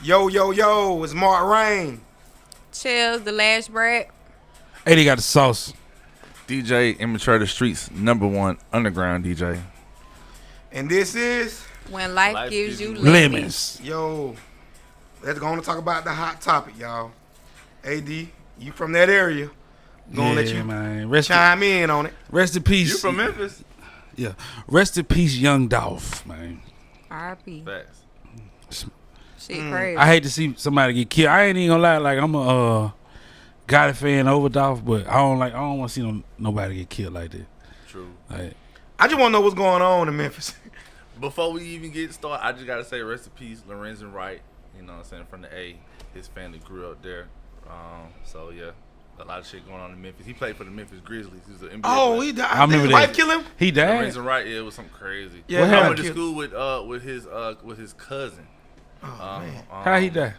Yo, yo, yo, it's Marc Raine. Chills, TheLashBrat. ADeGotTheSauce. DJ Immature, the streets #1 underground DJ. And this is, When life gives you lemons. Lemons. yo, let's go on and talk about the hot topic, y'all. AD, you from that area. Gonna let you man. chime in on it. Rest in peace. You from Memphis? Yeah. Rest in peace, young Dolph, man. R.I.P. Facts. Shit crazy. I hate to see somebody get killed. I ain't even gonna lie, like I'm a Gotti fan over Dolph, but I don't want to see nobody get killed like that. True. Like, I just want to know what's going on in Memphis. Before we even get started, I just gotta say rest in peace, Lorenzen Wright. You know what I'm saying, from the A. His family grew up there. So yeah, a lot of shit going on in Memphis. He played for the Memphis Grizzlies. He was an NBA Oh, player. he died. I remember His that. wife kill him? he died. Lorenzen Wright, yeah, it was something crazy. Yeah, What I happened? went to school with his cousin. Oh, man. How he died?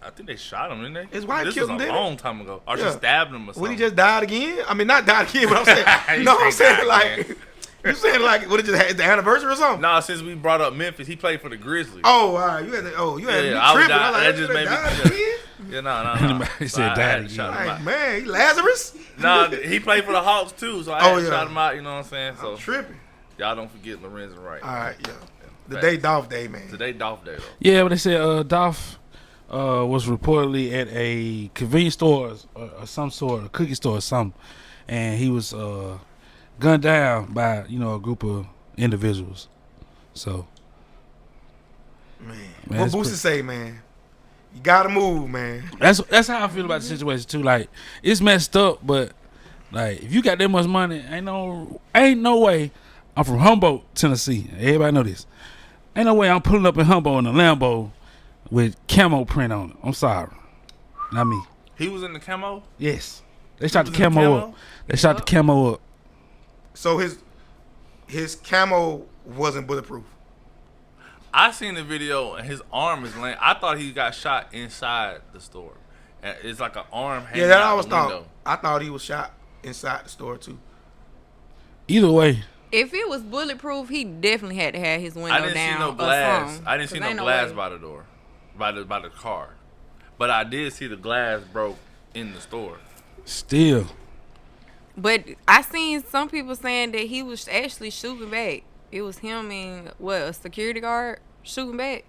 I think they shot him, didn't they? His wife this killed him, was a didn't they? long time ago. Or Yeah. she stabbed him or something. When he just died again? I mean, not died again, but I'm saying, You no, I'm say saying died like, you saying like, what, it just had the anniversary or something? Nah, since we brought up Memphis, he played for the Grizzlies. Oh, all right. You had me I was tripping. I died. was like, That just made me. died again? Yeah, no. He said died again. Like, man, he Lazarus? Nah, he played for the Hawks too, so I had to shout him out. You know what I'm saying? So I'm tripping. y'all don't forget Lorenzen Wright. All right, yeah. The Facts. day Dolph Day, man. Today, Dolph Day though. Yeah, but they said Dolph was reportedly at a convenience store or some sort, a cookie store or something, and he was gunned down by a group of individuals. So, Man. Man, What it's Boosie say, man? You gotta move, man. that's how I feel about the situation too. Like, it's messed up, but like if you got that much money, ain't no way. I'm from Humboldt, Tennessee. Everybody know this. Ain't no way I'm pulling up in Humboldt in a Lambo with camo print on it. I'm sorry, not me. He was in the camo. Yes, they shot the was in the camo camo? up. They shot the camo up. So his camo wasn't bulletproof. I seen the video and his arm is laying. I thought he got shot inside the store. And it's like an arm hanging Yeah, that I out always the thought. window. I thought he was shot inside the store too. Either way, If it was bulletproof, he definitely had to have his window I didn't down see no or glass. something, I didn't see 'cause no ain't glass way. by the door, by the car. But I did see the glass broke in the store. still, But I seen some people saying that he was actually shooting back. It was him and a security guard shooting back.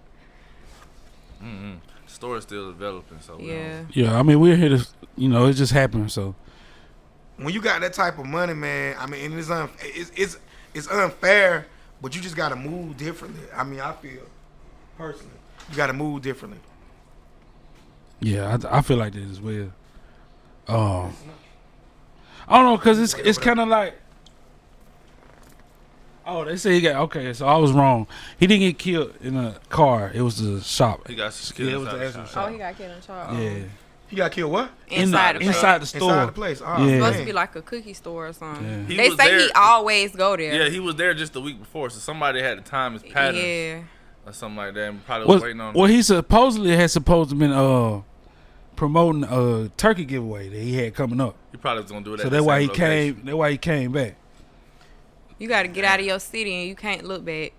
The store is still developing, so we Yeah. don't- yeah. I mean, we're here to, it just happened. So When you got that type of money, man, I mean, and it's unfair, but you just gotta move differently. I mean, I feel personally, you gotta move differently. yeah, I feel like that as well. I don't know, cause it's kind of like. Oh, they say he got okay. So I was wrong. He didn't get killed in a car. It was the shop. He got Yeah, killed it was inside the the actual shop. shop. Oh, he got killed in charge. Yeah, He got killed what? Inside the place. inside the store. Inside the place. Oh, Yeah. Supposed man. to be like a cookie store or something. Yeah. He They was say there- he always go there. Yeah, he was there just the week before, so somebody had to time his patterns Yeah. or something like that, and probably was waiting on. Well, he supposedly had been promoting a turkey giveaway that he had coming up. He probably was gonna do it. So at that's the why he same location. came. That's why he came back. You got to get out of your city and you can't look back.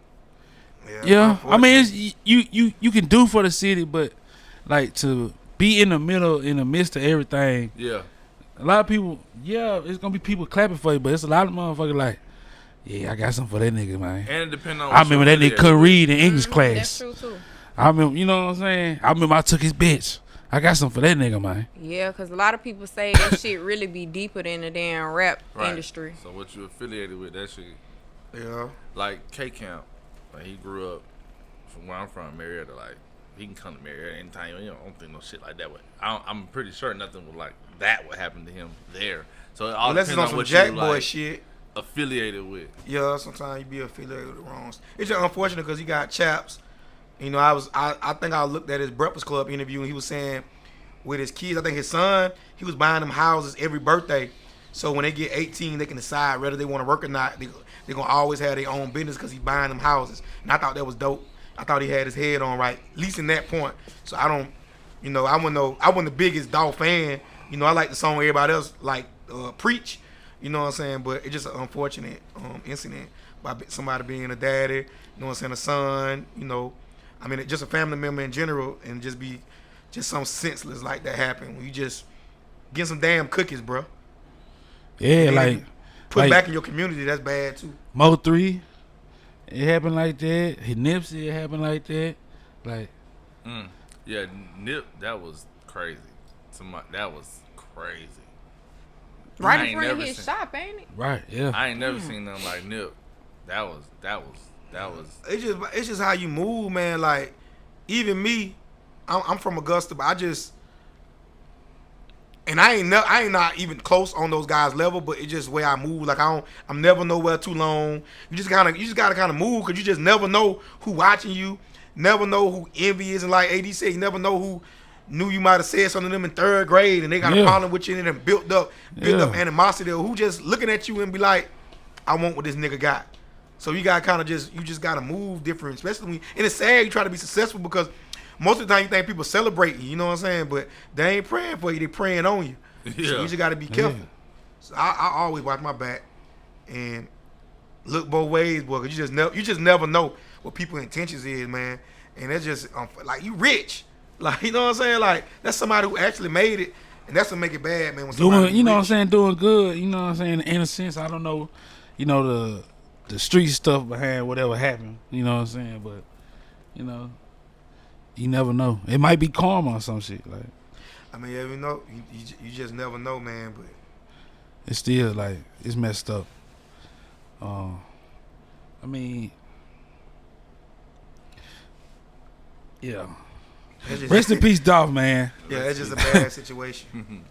Yeah, I mean, it's, you can do for the city, but like to be in the middle, in the midst of everything. Yeah, A lot of people, it's gonna be people clapping for you, but it's a lot of motherfuckers like, yeah, I got something for that nigga, man. and it depends on. I remember that nigga couldn't read in English That's class. true too. I remember, you know what I'm saying? I remember I took his bitch. I got something for that nigga, man. Yeah, because a lot of people say that shit really be deeper than the damn rap industry. So what you affiliated with that shit? Yeah. Like K Camp, like he grew up from where I'm from, Marietta. Like he can come to Marietta anytime. I don't think no shit like that would. I'm pretty sure nothing would like that would happen to him there. So it all Unless it's depends on on some what Jack you Boy like shit. affiliated with. Yeah, sometimes you be affiliated with the wrongs. It's just unfortunate because he got chaps. You know, I think I looked at his Breakfast Club interview and he was saying with his kids, I think his son, he was buying them houses every birthday. So when they get 18, they can decide whether they want to work or not. They're going to always have their own business because he's buying them houses. And I thought that was dope. I thought he had his head on right, at least in that point. So I don't, I wasn't the biggest Dolph fan. I like the song everybody else like Preach. You know what I'm saying? But it's just an unfortunate incident by somebody being a daddy, a son, I mean, just a family member in general, and just be just some senseless like that happen. When you just get some damn cookies, bro. Yeah, And like put like, it back in your community. That's bad too. Mo 3, it happened like that. Nipsey, it happened like that. Like, Yeah, Nip, that was crazy. That was crazy. I Right in ain't front of never his seen- shop, ain't it? right, yeah. I ain't never seen nothing like Nip. That was. It's just how you move, man. Like even me, I'm from Augusta, but I ain't not even close on those guys' level, but it's just the way I move. Like I'm never nowhere too long. You just gotta kind of move, because you just never know who watching you, never know who envious, and like AD said, you never know who knew you might have said something to them in 3rd grade and they got a problem with you and then built up animosity, or who just looking at you and be like, I want what this nigga got. So you gotta kind of just gotta move different, especially when, and it's sad you try to be successful, because most of the time you think people celebrate you, you know what I'm saying? But they ain't praying for you, they praying on you. So you just gotta be careful. Yeah. So I always watch my back and look both ways, boy, because you just never know what people's intentions is, man. And that's just like, you rich. Like, you know what I'm saying? Like, that's somebody who actually made it, and that's what make it bad, man. When Doing, you know what I'm rich. saying, doing good, you know what I'm saying, in a sense. I don't know, you know, the street stuff behind whatever happened, you know what I'm saying, but, you know, you never know. It might be karma or some shit, like. I mean, you know, you just never know, man, but It's still, like, it's messed up. I mean, yeah. Rest in peace, Dolph, man. Yeah, it's just a bad situation.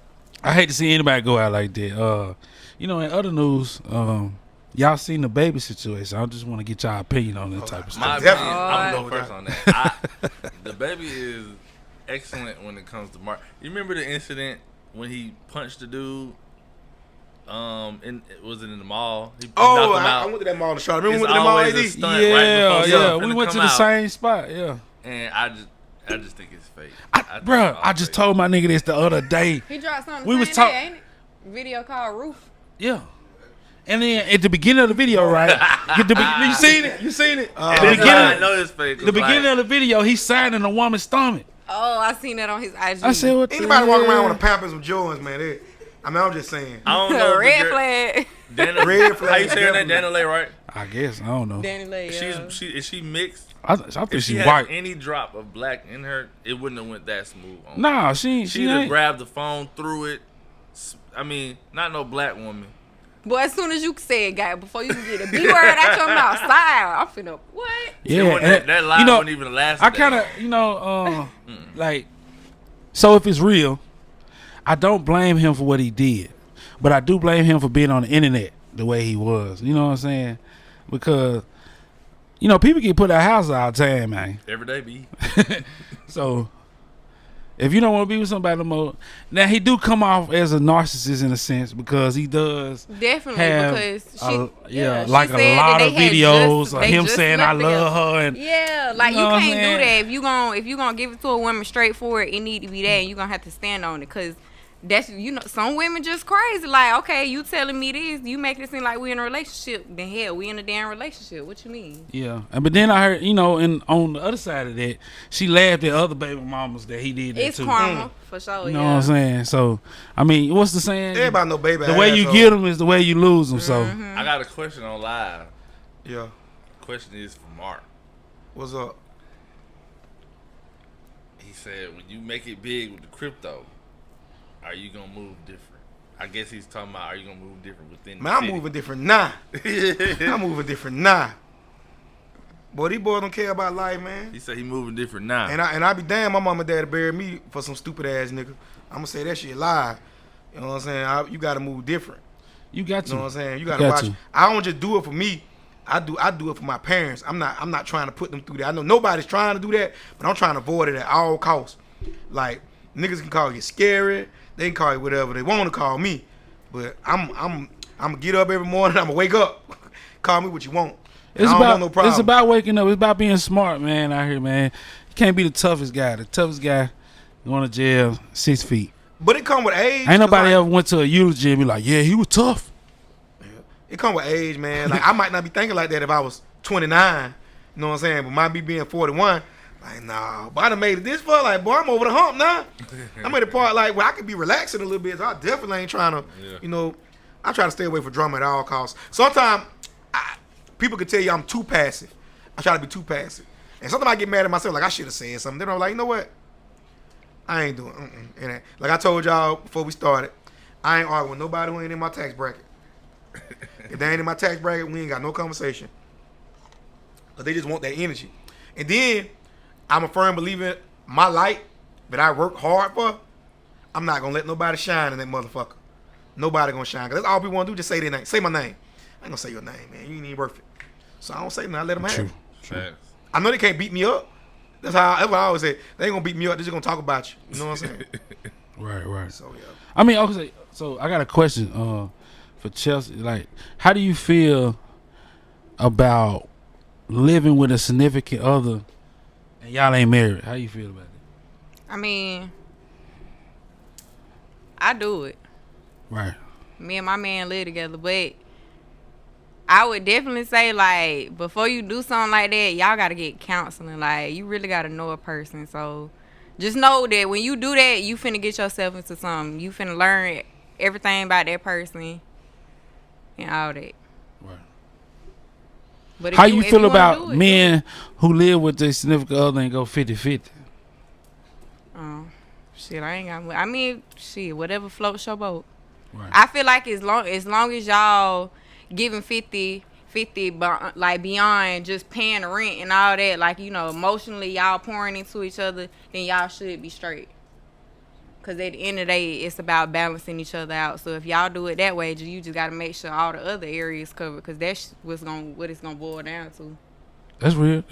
I hate to see anybody go out like that. You know, in other news, y'all seen the baby situation. I just want to get y'all opinion on that type of stuff. My Definitely. opinion, I'm gonna go Oh. first on that. The baby is excellent when it comes to Marc. You remember the incident when he punched the dude? Was it in the mall? He knocked him out. I went to that mall to Charlotte. Remember It's we went to the mall, always a AD? stunt right Yeah, before yeah. something We finna went to come the out. same spot, yeah. And I just think it's fake. Bruh, I just told my nigga this the other day. He dropped something We the was same talk- day, ain't it? Video called Roof. Yeah. And then at the beginning of the video, right? You seen it? You seen it? At the I beginning, know it's fake. the beginning of the video, he's signing a woman's stomach. Oh, I seen that on his IG. I said, what Anybody the walking hell? around with a Pampers with Jordans, man? I mean, I'm just saying. I don't know. Red flag. Red flag, How you saying that? definitely. Daniel, right? I guess. I don't know. Danny Lay. Is she mixed? I think If she she's had white. any drop of black in her, it wouldn't have went that smooth. On Nah, she She just ain't. grabbed the phone, threw it. I mean, not no black woman. Boy, as soon as you say it, guy, before you can get a B word out your mouth, side, I'm finna, what? Yeah, It wasn't- that line you know, wasn't even the last. I kind of, you know, like, so if it's real, I don't blame him for what he did, but I do blame him for being on the internet the way he was. You know what I'm saying? Because, you know, people get put out houses all the time, man. every day be. So if you don't want to be with somebody no more, now he do come off as a narcissist in a sense, because he does Definitely, have because she, like she a said lot that of they had videos just- of they him just saying I slept love together. her, and Yeah, like You you know what can't I'm do saying? that. If you gonna give it to a woman straight forward, it need to be that, and you gonna have to stand on it, cause that's, you know, some women just crazy. Like, okay, you telling me this, you make it seem like we in a relationship. Then hell, we in a damn relationship. What you mean? yeah. But then I heard, you know, and on the other side of that, she laughed at other baby mamas that he did that It's too. karma for sure. You know what I'm saying? So I mean, what's the saying? Everybody know baby. The way you asshole. get them is the way you lose them. So I got a question on live. Yeah. Question is for Marc. What's up? He said, when you make it big with the crypto, are you gonna move different? I guess he's talking about, are you gonna move different within Man, the I'm city? moving different now. I'm moving different now. Boy, these boys don't care about life, man. He said he moving different now. And I be damn, my mama and daddy buried me for some stupid ass nigga. I'm gonna say that shit live. You know what I'm saying? You gotta move different. you got You know what to. I'm saying? You gotta got watch. to. I don't just do it for me. I do it for my parents. I'm not trying to put them through that. I know nobody's trying to do that, but I'm trying to avoid it at all costs. Like, niggas can call you scary. They can call you whatever they want to call me. But I'm gonna get up every morning. I'm gonna wake up. Call me what you want. It's I don't about want no problem. it's about waking up. It's about being smart, man. Out here, man. You can't be the toughest guy. The toughest guy going to jail 6 feet. But it come with age. Ain't 'cause, nobody like, ever went to a eulogy and be like, yeah, he was tough. It come with age, man. Like, I might not be thinking like that if I was 29. You know what I'm saying? But my me being 41, Like, nah, but I done made it this far. Like, boy, I'm over the hump now. I'm at the part like where I could be relaxing a little bit. So I definitely ain't trying to, I try to stay away from drama at all costs. Sometimes people can tell you I'm too passive. I try to be too passive. And sometimes I get mad at myself, like I should have said something. Then I'm like, you know what? I ain't doing it. Like I told y'all before we started, I ain't arguing with nobody who ain't in my tax bracket. If they ain't in my tax bracket, we ain't got no conversation. But they just want that energy. And then I'm a firm believer, my light that I work hard for, I'm not gonna let nobody shine in that motherfucker. Nobody gonna shine. Cause that's all people wanna do, just say their name. Say my name. I ain't gonna say your name, man. You ain't even worth it. So I don't say nothing, I let them have it. True. I know they can't beat me up. That's what I always say. They ain't gonna beat me up, they just gonna talk about you. You know what I'm saying? Right. So yeah. I mean, okay, so I got a question for Chelsea. Like, how do you feel about living with a significant other and y'all ain't married? How you feel about it? I mean, I do it. Right. Me and my man live together, but I would definitely say, like, before you do something like that, y'all got to get counseling. Like, you really got to know a person. So just know that when you do that, you finna get yourself into something. You finna learn everything about that person and all that. Right. But How you feel about do it, men who live with their significant other and go 50-50? Shit, I ain't got. I mean, shit, whatever floats your boat. Right. I feel like as long as y'all giving 50, like beyond just paying the rent and all that, like, you know, emotionally y'all pouring into each other, then y'all should be straight. Cause at the end of the day, it's about balancing each other out. So if y'all do it that way, you just gotta make sure all the other areas covered. Cause that's what it's gonna boil down to. That's real.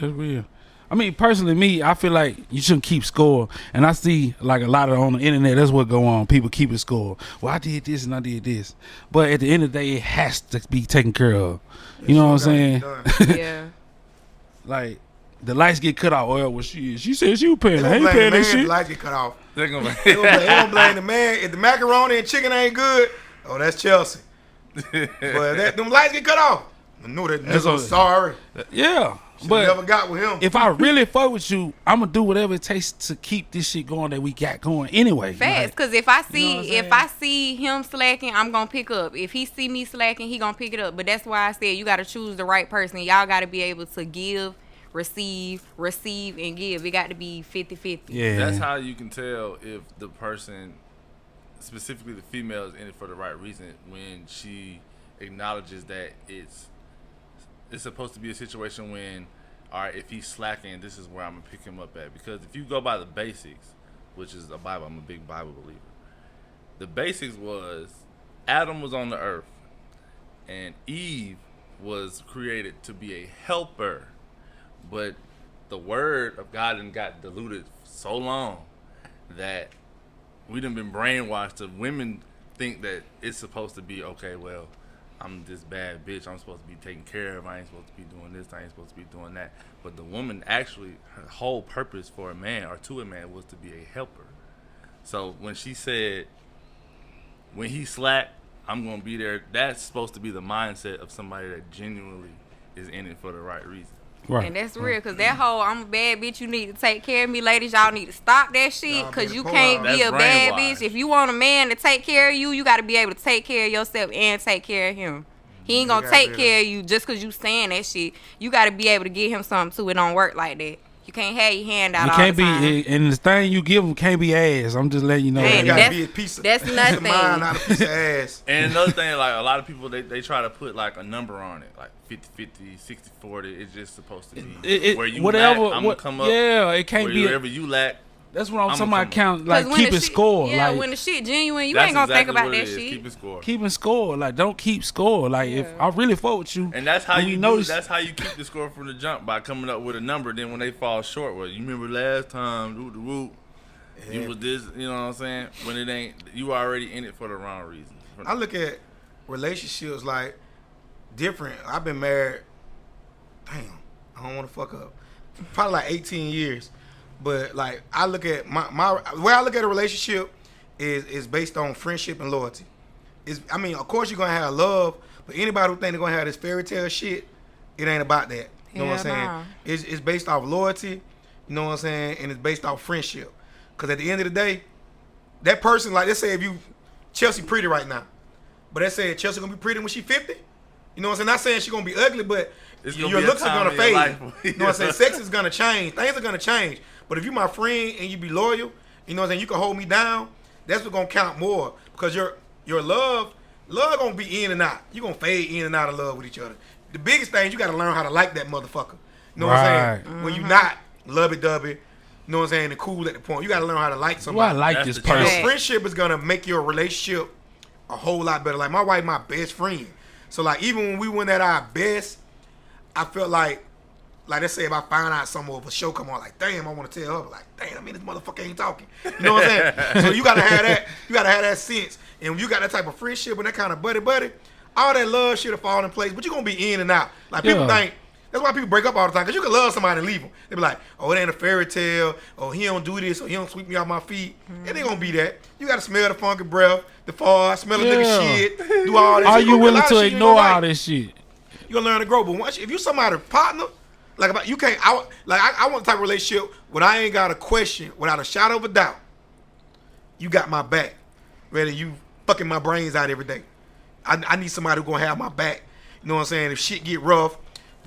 I mean, personally, me, I feel like you shouldn't keep score. And I see, like, a lot of on the internet, that's what go on. People keep it score. Well, I did this and I did this. But at the end of the day, it has to be taken care of. You know what I'm saying? Yeah. Like, the lights get cut off. Well, she said she was paying. I They ain't gonna paying blame the man that if the shit. lights get cut off. They're gonna They gonna blame the man. If the macaroni and chicken ain't good, oh, that's Chelsea. But if them lights get cut off, I knew that nigga was sorry. Yeah. Should've But never got with him. if I really fuck with you, I'm gonna do whatever it takes to keep this shit going that we got going anyway. Facts, cause if I see him slacking, I'm gonna pick up. If he see me slacking, he gonna pick it up. But that's why I said you gotta choose the right person. Y'all gotta be able to give, receive, and give. It got to be 50-50. Yeah. That's how you can tell if the person, specifically the female, is in it for the right reason when she acknowledges that it's supposed to be a situation when, all right, if he's slacking, this is where I'm gonna pick him up at. Because if you go by the basics, which is the Bible, I'm a big Bible believer. The basics was Adam was on the earth, and Eve was created to be a helper. But the word of God done got diluted so long that we done been brainwashed to women think that it's supposed to be, okay, well, I'm this bad bitch, I'm supposed to be taken care of, I ain't supposed to be doing this, I ain't supposed to be doing that. But the woman actually, her whole purpose for a man or to a man was to be a helper. So when she said, when he slack, I'm going to be there, that's supposed to be the mindset of somebody that genuinely is in it for the right reason. Right. And that's real, cause that whole I'm a bad bitch, you need to take care of me, ladies. Y'all need to stop that shit, Y'all cause better you pull can't out. be a That's bad brainwashed. bitch. If you want a man to take care of you, you got to be able to take care of yourself and take care of him. He ain't gonna gotta take be care of you just cause you saying that shit. You got to be able to give him something too. It don't work like that. You can't have your hand out You all can't the time. be, and the thing you give them can't be ass. I'm just letting you know. Man, It that. gotta that's- be a piece of that's piece nothing. of mind, not a piece of ass. And another thing, like a lot of people, they try to put like a number on it, like 50-50, 60-40. It's just supposed to be where you whatever. lack, I'm going to come up. Yeah, it can't be. Wherever you lack, That's what I'm I'ma talking about. come Count like 'Cause when the keeping shit- score. Yeah, like when the shit genuine, you that's ain't gonna exactly think about what that it is. shit. Keeping score. keeping score. Like don't keep score. Like if Yeah. I really fuck with you, And that's how when you we know. notice- That's how you keep the score from the jump, by coming up with a number. Then when they fall short, well, you remember last time, whoop, Yeah. you was this. You know what I'm saying? When it ain't, you already in it for the wrong reason. I look at relationships like different. I've been married, damn, I don't want to fuck up, probably like 18 years. But like I look at my way I look at a relationship is based on friendship and loyalty. I mean, of course you're gonna have love, but anybody who think they're gonna have this fairy tale shit, it ain't about that. You know what I'm Hell saying? nah. It's based off loyalty You know what I'm saying? And it's based off friendship. Because at the end of the day, that person, like, let's say if you, Chelsea pretty right now, but let's say Chelsea gonna be pretty when she 50. You know what I'm saying? Not saying she gonna be ugly, but your looks are gonna fade. You know what I'm saying? Sex is gonna change. Things are gonna change. But if you my friend and you be loyal, you know what I'm saying? You can hold me down. That's what's gonna count more. Because your love gonna be in and out. You gonna fade in and out of love with each other. The biggest thing, you gotta learn how to like that motherfucker. You know what I'm saying? When you not lovey-dovey, you know what I'm saying, and cool at the point. You gotta learn how to like somebody. Well, I like That's this the And person. your friendship is gonna make your relationship a whole lot better. Like my wife, my best friend. So like even when we went at our best, I felt like let's say if I find out something of a show come on, like damn, I want to tell her, like damn, this motherfucker ain't talking. You know what I'm saying? So you gotta have that. You gotta have that sense. And when you got that type of friendship and that kind of buddy, all that love shit'll fall in place. But you're gonna be in and out. Like people think. That's why people break up all the time, because you can love somebody and leave them. They be like, oh, it ain't a fairy tale, or he don't do this, or he don't sweep me off my feet. It ain't gonna be that. You gotta smell the funky breath, the fart, smell the nigga shit, do all this. Are shit. you Gonna be a willing lot of to shit you ignore ain't gonna all like. this shit? You gonna learn to grow. But once, if you somebody's partner, like about, you can't. I want the type of relationship when I ain't got a question without a shadow of a doubt. You got my back, whether you fucking my brains out every day. I need somebody who gonna have my back. You know what I'm saying? If shit get rough,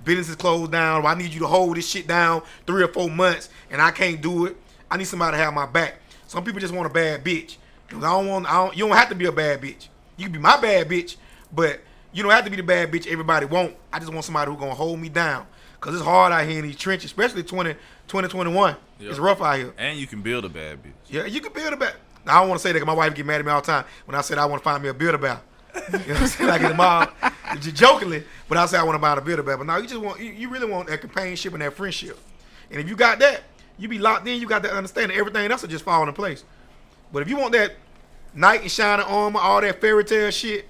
business is closed down, or I need you to hold this shit down 3 or 4 months, and I can't do it. I need somebody to have my back. Some people just want a bad bitch. You don't have to be a bad bitch. You can be my bad bitch, but you don't have to be the bad bitch everybody want. I just want somebody who's gonna hold me down. Cause it's hard out here in these trenches, especially 2021. Yep. It's rough out here. And you can build a bad bitch. Yeah, you can build a bad. Now, I don't want to say that because my wife get mad at me all the time when I said I want to find me a builder bear. You know what I'm saying? Like in the mall, just jokingly, but I say I want to buy a builder bear. But now you really want that companionship and that friendship. And if you got that, you be locked in. You got that understanding. Everything else will just fall into place. But if you want that knight in shining armor, all that fairy tale shit,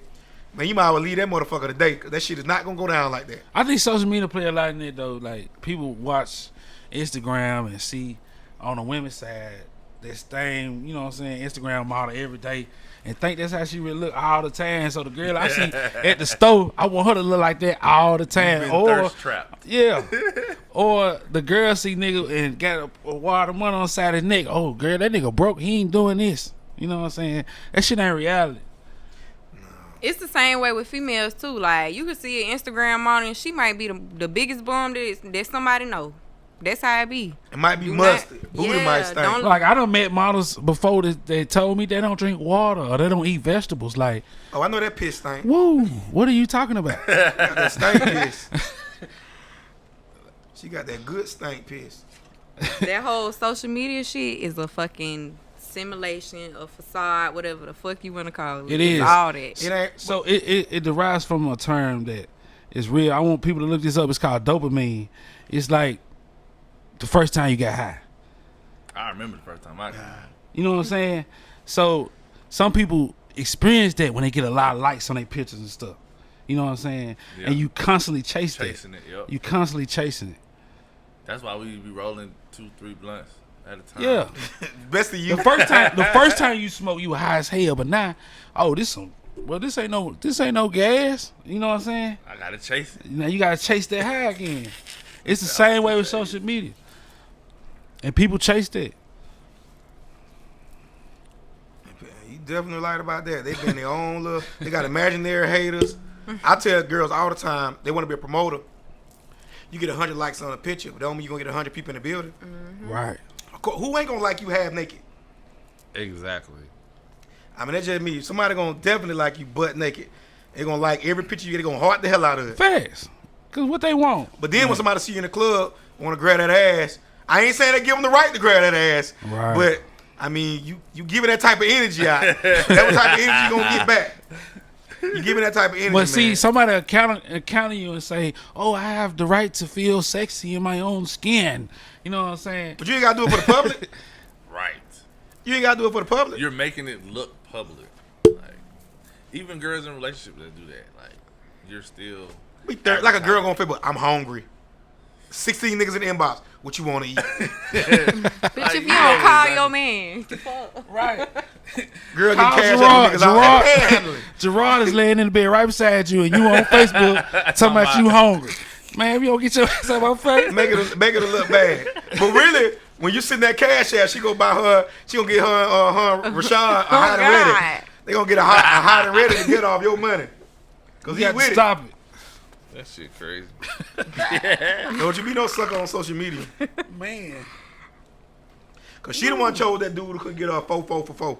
man, you might as well leave that motherfucker today, because that shit is not gonna go down like that. I think social media play a lot in it though. Like people watch Instagram and see on the women's side this thing, you know what I'm saying, Instagram model every day, and think that's how she really look all the time. So the girl I see at the store, I want her to look like that all the time. Or thirst trap. Yeah. Or the girl see nigga and got a wad of money on the side of his neck. Oh girl, that nigga broke. He ain't doing this. You know what I'm saying? That shit ain't reality. It's the same way with females too. Like you can see an Instagram model and she might be the biggest bum that somebody know. That's how it be. It might be Do musty. not- Booty yeah, might stink. don't- Like I done met models before that they told me they don't drink water or they don't eat vegetables. Like, Oh, I know that piss stink. whoa, what are you talking about? Got that stink piss. She got that good stink piss. That whole social media shit is a fucking simulation, a facade, whatever the fuck you want to call it. It It's is. all that. It ain't. So it derives from a term that is real. I want people to look this up. It's called dopamine. It's like the first time you got high. I remember the first time I got You know what I'm saying? So some people experience that when they get a lot of likes on their pictures and stuff. You know what I'm saying? Yeah. And you constantly chase chasing that. it. Yep. You constantly chasing it. That's why we be rolling 2-3 blunts at a time. Yeah. Best of you. The first time you smoke, you were high as hell. But now, this ain't no gas. You know what I'm saying? I gotta chase it. Now you gotta chase that high again. It's the same way with social media, and people chase that. You definitely right about that. They been their own little. They got imaginary haters. I tell girls all the time they want to be a promoter. You get 100 likes on a picture, but that don't mean you gonna get 100 people in the building. Right. Of course, who ain't gonna like you half naked? Exactly. I mean, that's just me. Somebody gonna definitely like you butt naked. They gonna like every picture you get. They gonna heart the hell out of it. Facts. Cause what they want. But then when somebody see you in the club, want to grab that ass, I ain't saying they give them the right to grab that ass. Right. But I mean, you giving that type of energy out. That what type of energy you gonna get back. You giving that type of energy, But see, man. somebody will counter you and say, "Oh, I have the right to feel sexy in my own skin." You know what I'm saying? But you ain't gotta do it for the public. Right. You ain't gotta do it for the public. You're making it look public. Like even girls in relationships that do that. Like you're still Like a girl gonna Facebook, I'm hungry. 16 niggas in the inbox. What you want to eat? Bitch, if you don't call your man. Right. Girl Call get cash Gerard. out niggas out there panhandling. Gerard is laying in the bed right beside you, and you on Facebook talking about you hungry. Man, if you don't get your ass out my face. Make it a look bad. But really, when you send that cash out, she gonna get her Rashad a hot and ready. They gonna get a hot and ready to get off your money. Cause You he got with to stop it. That shit crazy. Don't you be no sucker on social media. Man. Cause she the one chose that dude who couldn't get her 4 for 4.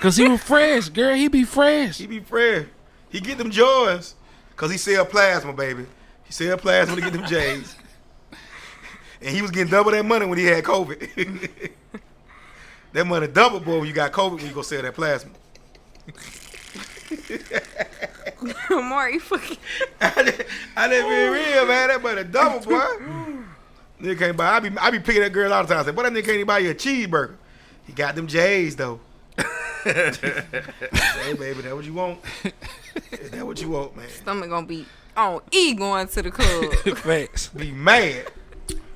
Cause he was fresh, girl. He be fresh. He be fresh. He get them joys. Cause he sell plasma, baby. He sell plasma to get them J's. And he was getting double that money when he had COVID. That money double, boy, when you got COVID when you go sell that plasma. Marc, you fucking. I didn't be real, man. That money double, boy. Nigga can't buy. I be picking that girl all the time. I say, "What that nigga can't even buy you a cheeseburger?" He got them J's though. Hey, baby, that what you want? Is that what you want, man? Stomach gonna be on E going to the club. Facts. Be mad.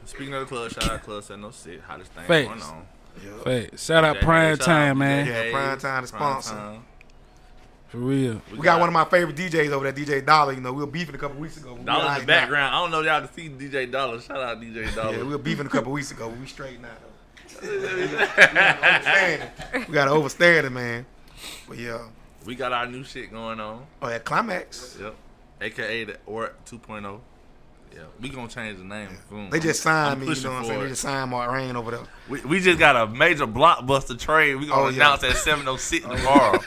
Speaking of the club, shout out Club 706. Hottest thing Facts. going on. Yeah. Facts. Shout out Prime Time, man. Yeah, Prime Time, the sponsor. For real. We got one of my favorite DJs over there, DJ Dollar. You know, we were beefing a couple weeks ago. Dollar in the background. I don't know if y'all can see DJ Dollar. Shout out DJ Dollar. Yeah, we were beefing a couple weeks ago. We straight now, though. We got to overstand it, man. But yeah. We got our new shit going on. Oh, that Climax. Yep. AKA the Or 2.0. Yeah, we gonna change the name soon. They just signed I'm me, you pushing know what I'm for saying? it. They just signed Mark Raine over there. We just got a major blockbuster trade. We gonna announce at 7:06 tomorrow.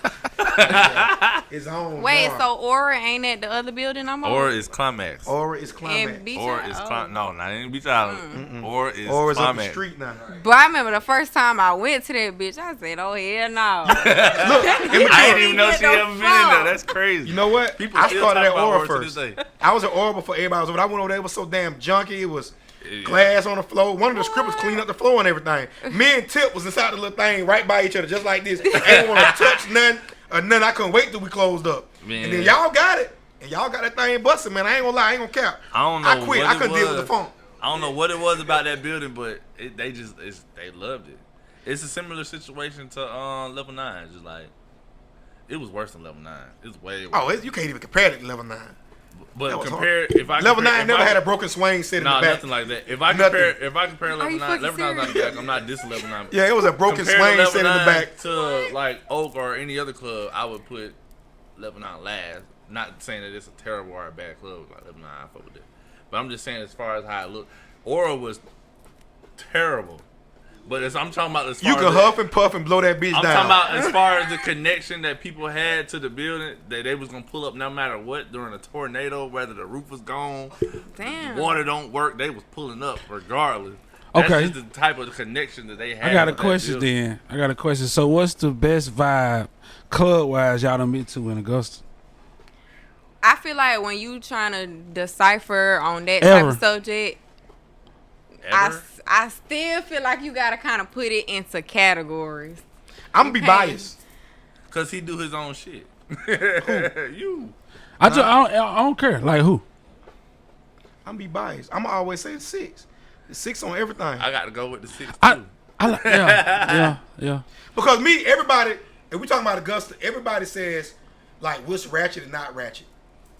His own. Wait, bar. so Aura ain't at the other building no more? Or is Climax. Aura is Climax. And Beach Or Island? is Oh. Climax. No, not in Beach Island. Or is Aura's up the Climax. street now. But I remember the first time I went to that bitch, I said, "Oh hell no!" Look, I didn't even know Get she the ever been in fuck. there. That's crazy. you know what? People I still started talk at about Aura Aura to this first. day. I was at Aura before everybody was over. I went over there. It was so damn junky. It was glass on the floor. One of the scribbles cleaned up the floor and everything. Me and Tip was inside the little thing right by each other, just like this. I ain't want to touch none or none. I couldn't wait till we closed up. Man. And then y'all got it. And y'all got that thing busted, man. I ain't gonna lie. I ain't gonna cap. I don't know. I quit. what I it couldn't deal with was. the funk. I don't know what it was about that building, but they loved it. It's a similar situation to Level 9. Just like it was worse than Level 9. It's way worse. Oh, you can't even compare it to Level 9. But that was compare if I Level compare, 9 never had a broken swing set in Nah, the back. nothing like that. If I Nothing. compare Are Level you 9, fucking Level 9 not serious? back. I'm not dissing Level 9. Yeah, it was a broken Compare swing Level set in the 9 back. to like Oak or any other club, I would put Level 9 last. Not saying that it's a terrible or a bad club like Level 9. I fuck with it, but I'm just saying as far as how it looked, Aura was terrible. But I'm talking about as far You can as huff and puff and blow that bitch I'm down. talking about as far as the connection that people had to the building, that they was gonna pull up no matter what during a tornado, whether the roof was gone, Damn. water don't work, they was pulling up regardless. That's Okay. just the type of connection that they had. I got a with that question building. then. I got a question. So what's the best vibe club wise y'all done been to in Augusta? I feel like when you trying to decipher on that Ever. type of subject, Ever? I still feel like you gotta kind of put it into categories. I'm gonna be Okay. biased. Cause he do his own shit. You. I don't care. Like who? I'm gonna be biased. I'm gonna always say it's 6. It's 6 on everything. I got to go with the 6 too. Yeah. Because everybody, if we talking about Augusta, everybody says like what's ratchet and not ratchet.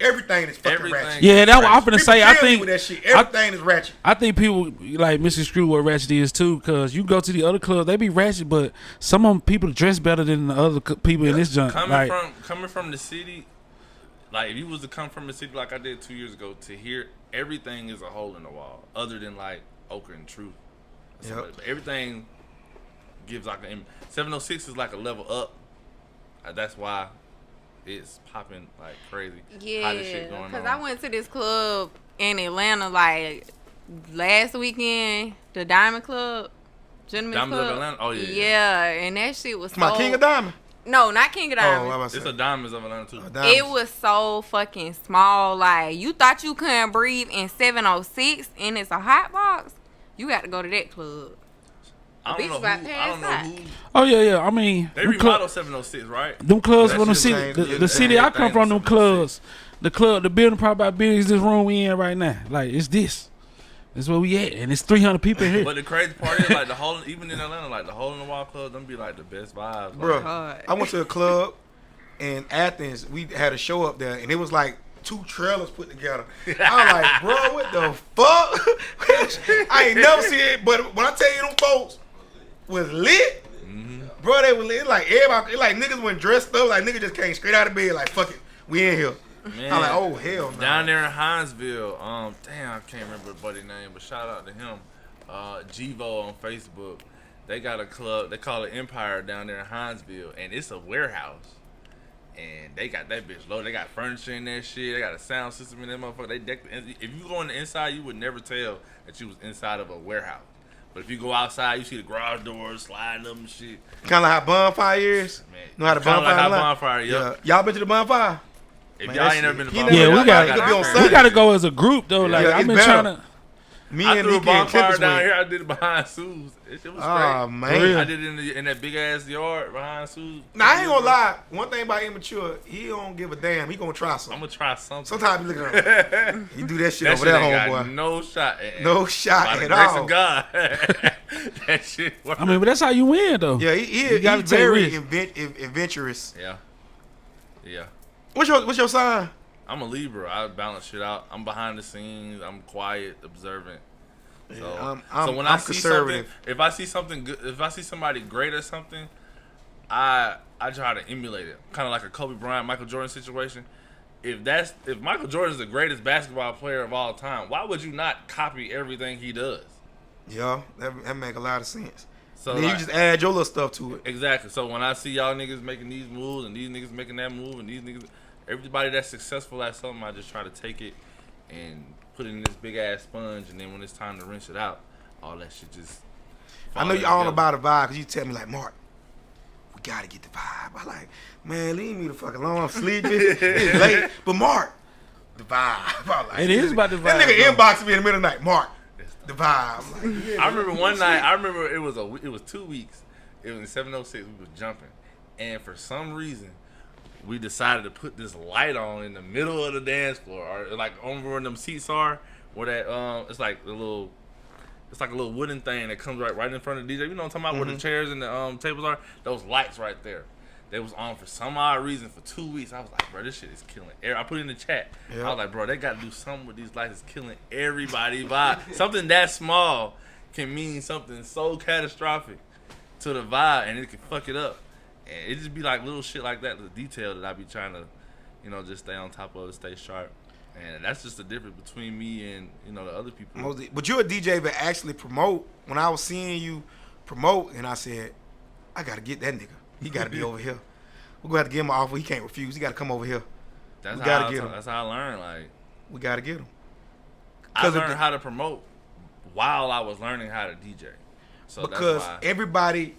Everything is fucking Everything. ratchet. Yeah, that's what I'm finna People say. I kill me think with that shit. Everything is ratchet. I think people like Mr. Screw what ratchet is too, cause you go to the other clubs, they be ratchet, but some of them people dress better than the other people in this junk. Coming from the city, like if you was to come from the city like I did 2 years ago, to here everything is a hole in the wall, other than like Ochre and Truth. Yep. But everything gives like 706 is like a level up. That's why it's popping like crazy. Hottest shit Yeah, going because on. I went to this club in Atlanta like last weekend, the Diamond Club, Gentlemen's Diamonds of Club. Atlanta? Oh, yeah. Yeah, and that shit was My so... King of Diamond. No, not King of Oh, Diamond. what was I It's saying? a Diamonds of Atlanta too. Diamonds. It was so fucking small. Like, you thought you couldn't breathe in 706 and it's a hot box? You got to go to that club. I don't know Bitch about who. I passed don't know out. who. Oh yeah. I mean, They them remodeled 706, right? clubs That from the shit city, changed. the city I come from, them clubs, 706. the building probably about big as this room we in right now. Like it's this. That's where we at, and it's 300 people in here. But the crazy part is like the whole, even in Atlanta, like the hole in the wall club, them be like the best vibes. Bro, God. I went to a club in Athens. We had a show up there, and it was like like 2 trailers put together. I was like, bro, what the fuck? I ain't never seen it, but when I tell you them folks was lit, bro, they was lit. Like everybody, like niggas went dressed up, like niggas just came straight out of bed, like fuck it, we in here. Man, I'm like, oh hell no. Down there in Hinesville, damn, I can't remember the buddy name, but shout out to him. Givo on Facebook. They got a club, they call it Empire down there in Hinesville, and it's a warehouse. And they got that bitch loaded. They got furniture in that shit. They got a sound system in that motherfucker. They decked. If you go on the inside, you would never tell that you was inside of a warehouse. But if you go outside, you see the garage doors sliding up and shit. Kind of like how bonfire is. Man, know how the kinda bonfire? like how bonfire. Yep. Yeah. Y'all been to the bonfire? If Man, y'all that ain't never shit- been to he bonfire, never- Yeah, we It could be on got Sunday. we got to go as a group though. Like Yeah, I've it's been better. trying to. Me I and threw a DK and bonfire Tempest down went. here. I did it behind Sue's. It was Oh great. man. I did it in that big ass yard behind Sue's. Now I ain't gonna lie. One thing about Immature, he don't give a damn. He gonna try I'm something. gonna try something. Sometimes you look at him. He do that shit That over shit there, ain't got homeboy. no shot. No shot By the at grace all. of God. That shit worked. I mean, but that's how you win though. Yeah, You gotta he's take very risks. adventurous. Yeah. What's your sign? I'm a Libra. I balance shit out. I'm behind the scenes. I'm quiet, observant. So, Yeah, so when I I'm see conservative. something, if I see something good, if I see somebody great at something, I try to emulate it. Kind of like a Kobe Bryant, Michael Jordan situation. If Michael Jordan is the greatest basketball player of all time, why would you not copy everything he does? Yeah, that make a lot of sense. So Then like, you just add your little stuff to it. exactly. So when I see y'all niggas making these moves and these niggas making that move and these niggas, everybody that's successful at something, I just try to take it and put it in this big ass sponge, and then when it's time to rinse it out, all that shit just. I know you all about a vibe because you tell me like, Mark, we gotta get the vibe. I like, man, leave me the fuck alone. I'm sleeping. It's late. But Mark, the vibe. I'm like, It is about the That vibe, nigga bro. inboxed me in the middle of the night. Mark, the vibe. I'm like, yeah, I remember one night. I remember it was 2 weeks. It was in 706. We was jumping, and for some reason, we decided to put this light on in the middle of the dance floor, or like over where them seats are, where that it's like a little wooden thing that comes right in front of the DJ. You know what I'm talking about? Where the chairs and the tables are. Those lights right there. They was on for some odd reason for 2 weeks. I was like, bro, this shit is killing. I put it in the chat. Yeah. I was like, bro, they got to do something with these lights. It's killing everybody vibe. Something that small can mean something so catastrophic to the vibe, and it can fuck it up. And it just be like little shit like that, the detail that I be trying to, just stay on top of, stay sharp. And that's just the difference between me and, the other people. but you're a DJ that actually promote. When I was seeing you promote, and I said, I gotta get that nigga. He gotta be over here. We're gonna have to give him an offer. He can't refuse. He gotta come over here. That's we how gotta get him. That's how I learned. Like, We gotta get him. I learned how to promote while I was learning how to DJ. So Because that's why. everybody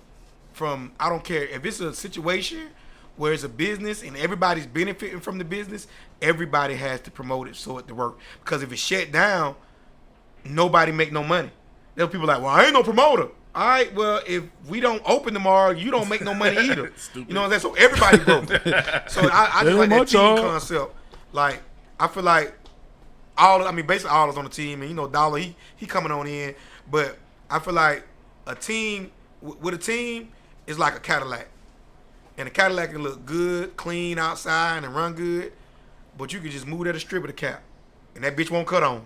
from, I don't care if it's a situation where it's a business and everybody's benefiting from the business, everybody has to promote it so it to work. Because if it's shut down, nobody make no money. There's people like, well, I ain't no promoter. All right, well, if we don't open tomorrow, you don't make no money either. Stupid. You know what I'm saying? So everybody broke. So I just like that team concept. Like, I feel like basically all is on the team, and Dollar, he coming on in, but I feel like a team with a team is like a Cadillac, and a Cadillac can look good, clean outside, and run good, but you can just move that distributor cap, and that bitch won't cut on.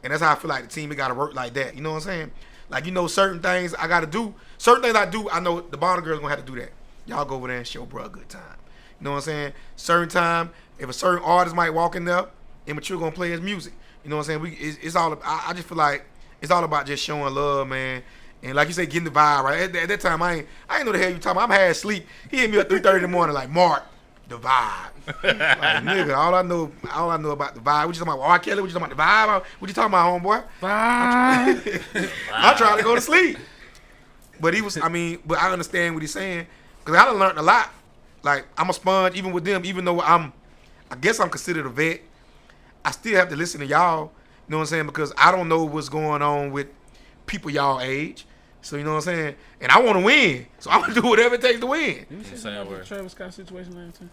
And that's how I feel like the team, it got to work like that. You know what I'm saying? Like, certain things I got to do. Certain things I do, I know the Bonner girls going to have to do that. Y'all go over there and show bro a good time. You know what I'm saying? Certain time, if a certain artist might walk in there, Immature going to play his music. You know what I'm saying? It's all. I just feel like it's all about just showing love, man. And like you say, getting the vibe right. At that time, I ain't know the hell you talking about. I'm half asleep. He hit me at 3:30 in the morning like, Mark, the vibe. Like, nigga, all I know about the vibe. What you talking about? R. Kelly? What you talking about? The vibe? What you talking about, homeboy? Vibe. I tried to go to sleep. But but I understand what he's saying. Because I done learned a lot. Like, I'm a sponge even with them, even though I guess I'm considered a vet. I still have to listen to y'all. You know what I'm saying? Because I don't know what's going on with people y'all age. So, you know what I'm saying? And I want to win. So I'm going to do whatever it takes to win. Didn't we say something about the Travis Scott situation last time?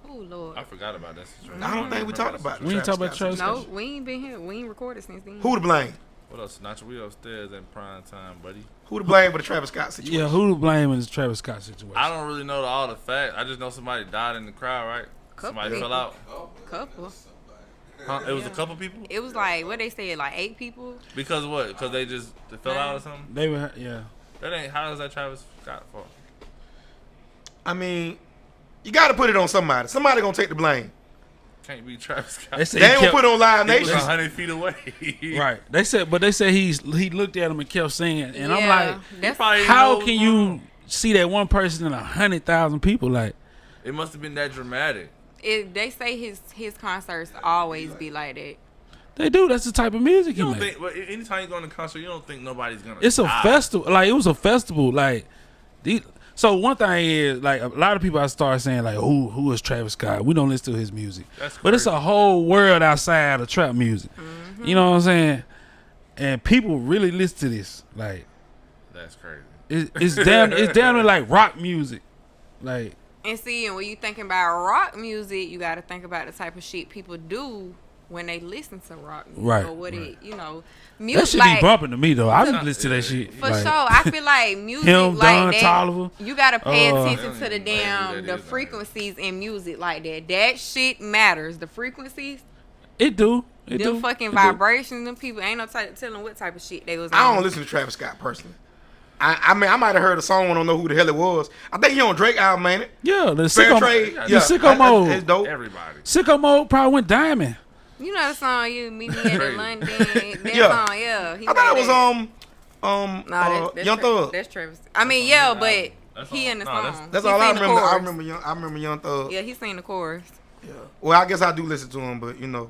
Oh Lord. I forgot about that situation. I don't think we talked about it. We ain't talk about Travis No, Scott. we ain't been here. We ain't recorded since then. Who to blame? What else? Nacho, we upstairs in prime time, buddy. Who to blame for the Travis Scott situation? Yeah, who to blame in this Travis Scott situation? I don't really know all the facts. I just know somebody died in the crowd, right? Somebody people. fell out. Couple. Huh? It was a couple people. It was like what they said, like 8 people. Because what? Because they fell out or something. They were, yeah. That ain't. How is that Travis Scott fault? I mean, you got to put it on somebody. Somebody gonna take the blame. Can't be Travis Scott. They said They he ain't kept, gonna put it on Live He was Nation. 100 feet away. right. They said he looked at him and kept singing, and I'm like, that's how can you see that one person in 100,000 people? Like, It must have been that dramatic. They say his concerts always be like that. they do. That's the type of music he You don't makes. think? But anytime you go to a concert, you don't think nobody's gonna. It's a die. festival. Like, it was a festival. Like, so one thing is, like, a lot of people I start saying, like, who is Travis Scott? We don't listen to his music. That's But it's crazy. a whole world outside of trap music. Mm-hmm. You know what I'm saying? And people really listen to this. Like, That's crazy. it's down to like rock music. Like, And see, and when you thinking about rock music, you got to think about the type of shit people do when they listen to rock music. Right, Or what right. it, you know, that music should like be bumping to me, though. I just listen to that shit. for like, sure. I feel like music Him, like Don that. Tolliver. You got to pay Uh, attention to the I don't even know who damn that the is, frequencies in music like that. That shit matters. The frequencies, It do. It them do. fucking It do. vibrations, them people ain't no telling what type of shit they was on. I don't listen to Travis Scott personally. I mean, I might have heard a song and don't know who the hell it was. I think he on Drake album, ain't it? Yeah, the Fair sicko, trade. the Yeah, sicko mode. It's dope. Everybody. Sicko mode probably went diamond. You know the song you meet me in Crazy. London. That Yeah. song, yeah. He I thought it made was that. Nah, that's Young Thug. That's Travis. I mean, yeah, but That's he all- in the no, song. That's He all I sing the remember. chorus. I remember Young Thug. Yeah, he sing the chorus. Yeah. Well, I guess I do listen to him, but you know.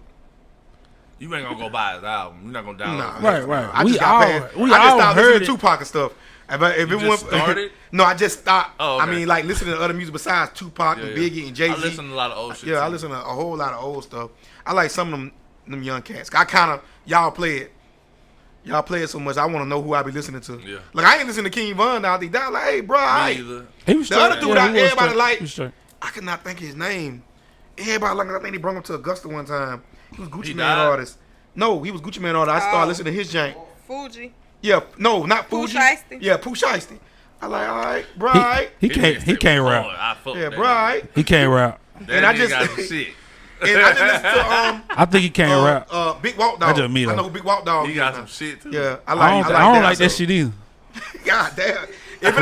You ain't gonna go buy his album. You're not gonna download. Nah, it. Right. I We just got all- past. we I just all stopped heard listening it. to Tupac and stuff. If You it just went, started? no, I just stopped. Oh, I okay. mean, like listening to other music besides Tupac and Biggie and Jay Z. I listen to a lot of old shit. Yeah, I too. listen to a whole lot of old stuff. I like some of them young cats. I kind of y'all play it so much. I want to know who I be listening to. Yeah. Like I ain't listening to King Von now. They die like, hey, bro, Me I either. He was The straight. other dude out- he was everybody straight. like- He was straight. I could not think his name. Everybody like I think they brought him to Augusta one time. He was Gucci He Man died? artist. No, he was Gucci Man artist. I started Oh. listening to his jank. Fuji. Yeah, no, not Pooh Fuji. Shiesty? Yeah, Pooh Shiesty. I like, all right, bro, all right. He can't rap. I fuck Yeah, with bro, all right. He can't rap. That And I nigga just- got some shit. And I just listened to I think he can't rap. Big Walk Dog. That's just me, I though. know who Big Walk Dog. He is got now. some shit too. Yeah, I I don't like that so. shit either. God damn. If it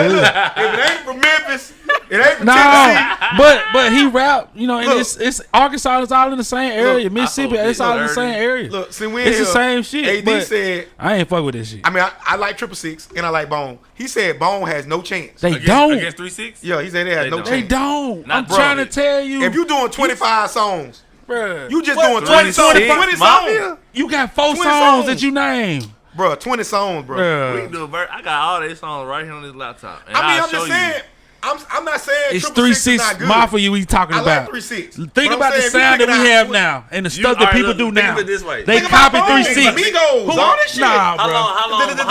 ain't from Memphis, it ain't from No, Tennessee. but he rap, you know, and Look. it's Arkansas is all in the same area. Mississippi, fuck with it's all in the it. same area. Look, see, we It's the here, same shit. AD but said, I ain't fuck with this shit. I mean, I like 666 and I like Bone. He said Bone has no chance. They Against, don't. against 3-6. Yeah, he said they had They no don't. They chance. don't. Not I'm bro. trying to tell you. If you doing 25 songs, bruh, you just what? doing 20 songs. 26 20 Mafia? songs. You got 4 20 songs songs. that you name. Bro, 20 songs, bro. Bruh. We can do a verse. I got all these songs right here on this laptop. And I mean, I'll I'm show just you. saying. I'm not saying It's 666 is not 3-6 good. Mafia we talking I about. like 3-6. Think But I'm about the saying, if you sound that we figure have out- now and the You- stuff that alright, people look, do think now. of it this way. They Think about copy Bone, 3-6. Migos, Who- all this shit. Nah, How bro. long? How long? The How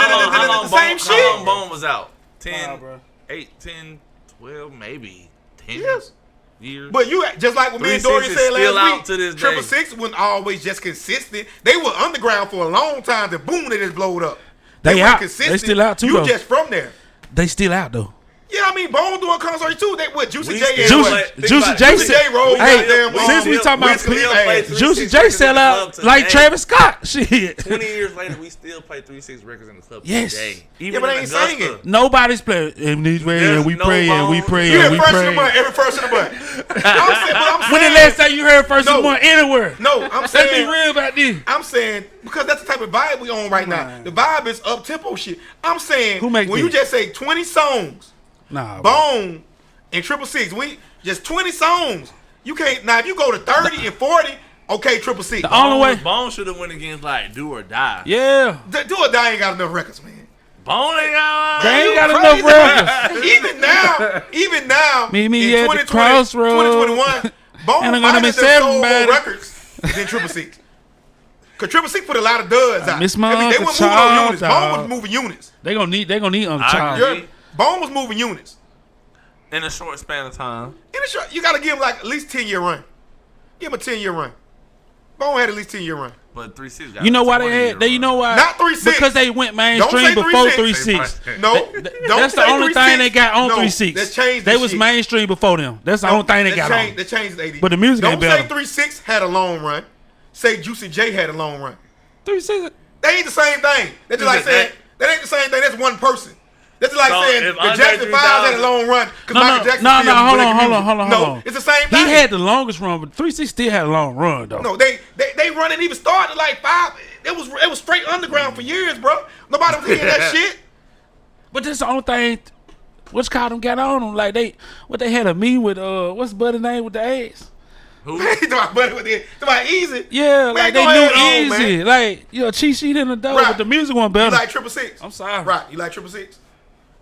same long? shit. How long Bone was out? 10, Nah, bro. 8, 10, 12, maybe 10 Yes. years. But you just like what me and 3-6 Dorian is said still last out week. to this day. 666 wasn't always just consistent. They were underground for a long time. Then boom, they just blowed up. They weren't out. consistent. They still out too, You though. just from there. They still out though. Yeah, I mean, Bone doing concerts too. They what? Juicy We J still and play- what? think Juicy about J it. Juicy said, J rolled hey, goddamn, since we talking about Wiz Khalifa play ass. 3-6 Juicy J records in sell the out club like today. Travis Scott. Shit. 20 years later, we still play 3-6 records in the club Yes. today. Yeah, but they ain't singing. Nobody's playing. In these ways, There's we no pray and we Bone. pray You and hear we first of the month, pray. every first of the month. I'm When the saying, last time you heard first of the No. month anywhere? no, I'm Let's be saying, real about this. I'm saying because that's the type of vibe we on right now. Man. The vibe is up tempo shit. I'm saying Who make when you this? just say 20 songs, Nah, bro. Bone and 666, we just 20 songs. You can't now if you go to 30 and 40, okay, 666. The only way. Bone should have went against like Do or Die. Yeah. Do or Die ain't got enough records, man. Bone ain't got. They ain't You got crazy, enough man. records. even now, Meet me in at the crossroads. 2021, Bone And I'm might gonna have be done sold more 7, records than 666. Cause 666 put a lot of duds out. miss my I mean, they Uncle weren't moving on Charles, units. Bone dog. was moving units. They gonna need Uncle I Charles. agree. Yeah, Bone was moving units. In a short span of time. In a short, you gotta give him like at least 10-year run. Give him a 10-year run. Bone had at least 10-year run. But 3-6 got You know why they 20-year had? They, you run. know why? Not 3-6. Because they went mainstream Don't say before 3-6. 3-6. No, That's the only thing they got on 3-6. Let's change They this was shit. mainstream before them. That's the only thing they got on. They changed AD. But the music ain't better. Don't say 3-6 had a long run. Say Juicy J had a long run. 3-6. They ain't the same thing. That's just like saying that ain't the same thing. That's one person. That's just like saying if the Andre Jackson 5 had a long run because Michael Jackson. No, still hold was on, making hold music. on. No, it's the same thing. He had the longest run, but 3-6 still had a long run though. No, they running even started like 5. It was straight underground for years, bro. Nobody was hearing that shit. But that's the only thing. What's called them got on them like they had a meeting with what's buddy name with the ass? Who? Talking Easy. Yeah, Man, like go they ahead knew on, Easy. man. Like cheat sheet in the door, Right. but the music one You better. like 666? I'm sorry. Right. You like 666?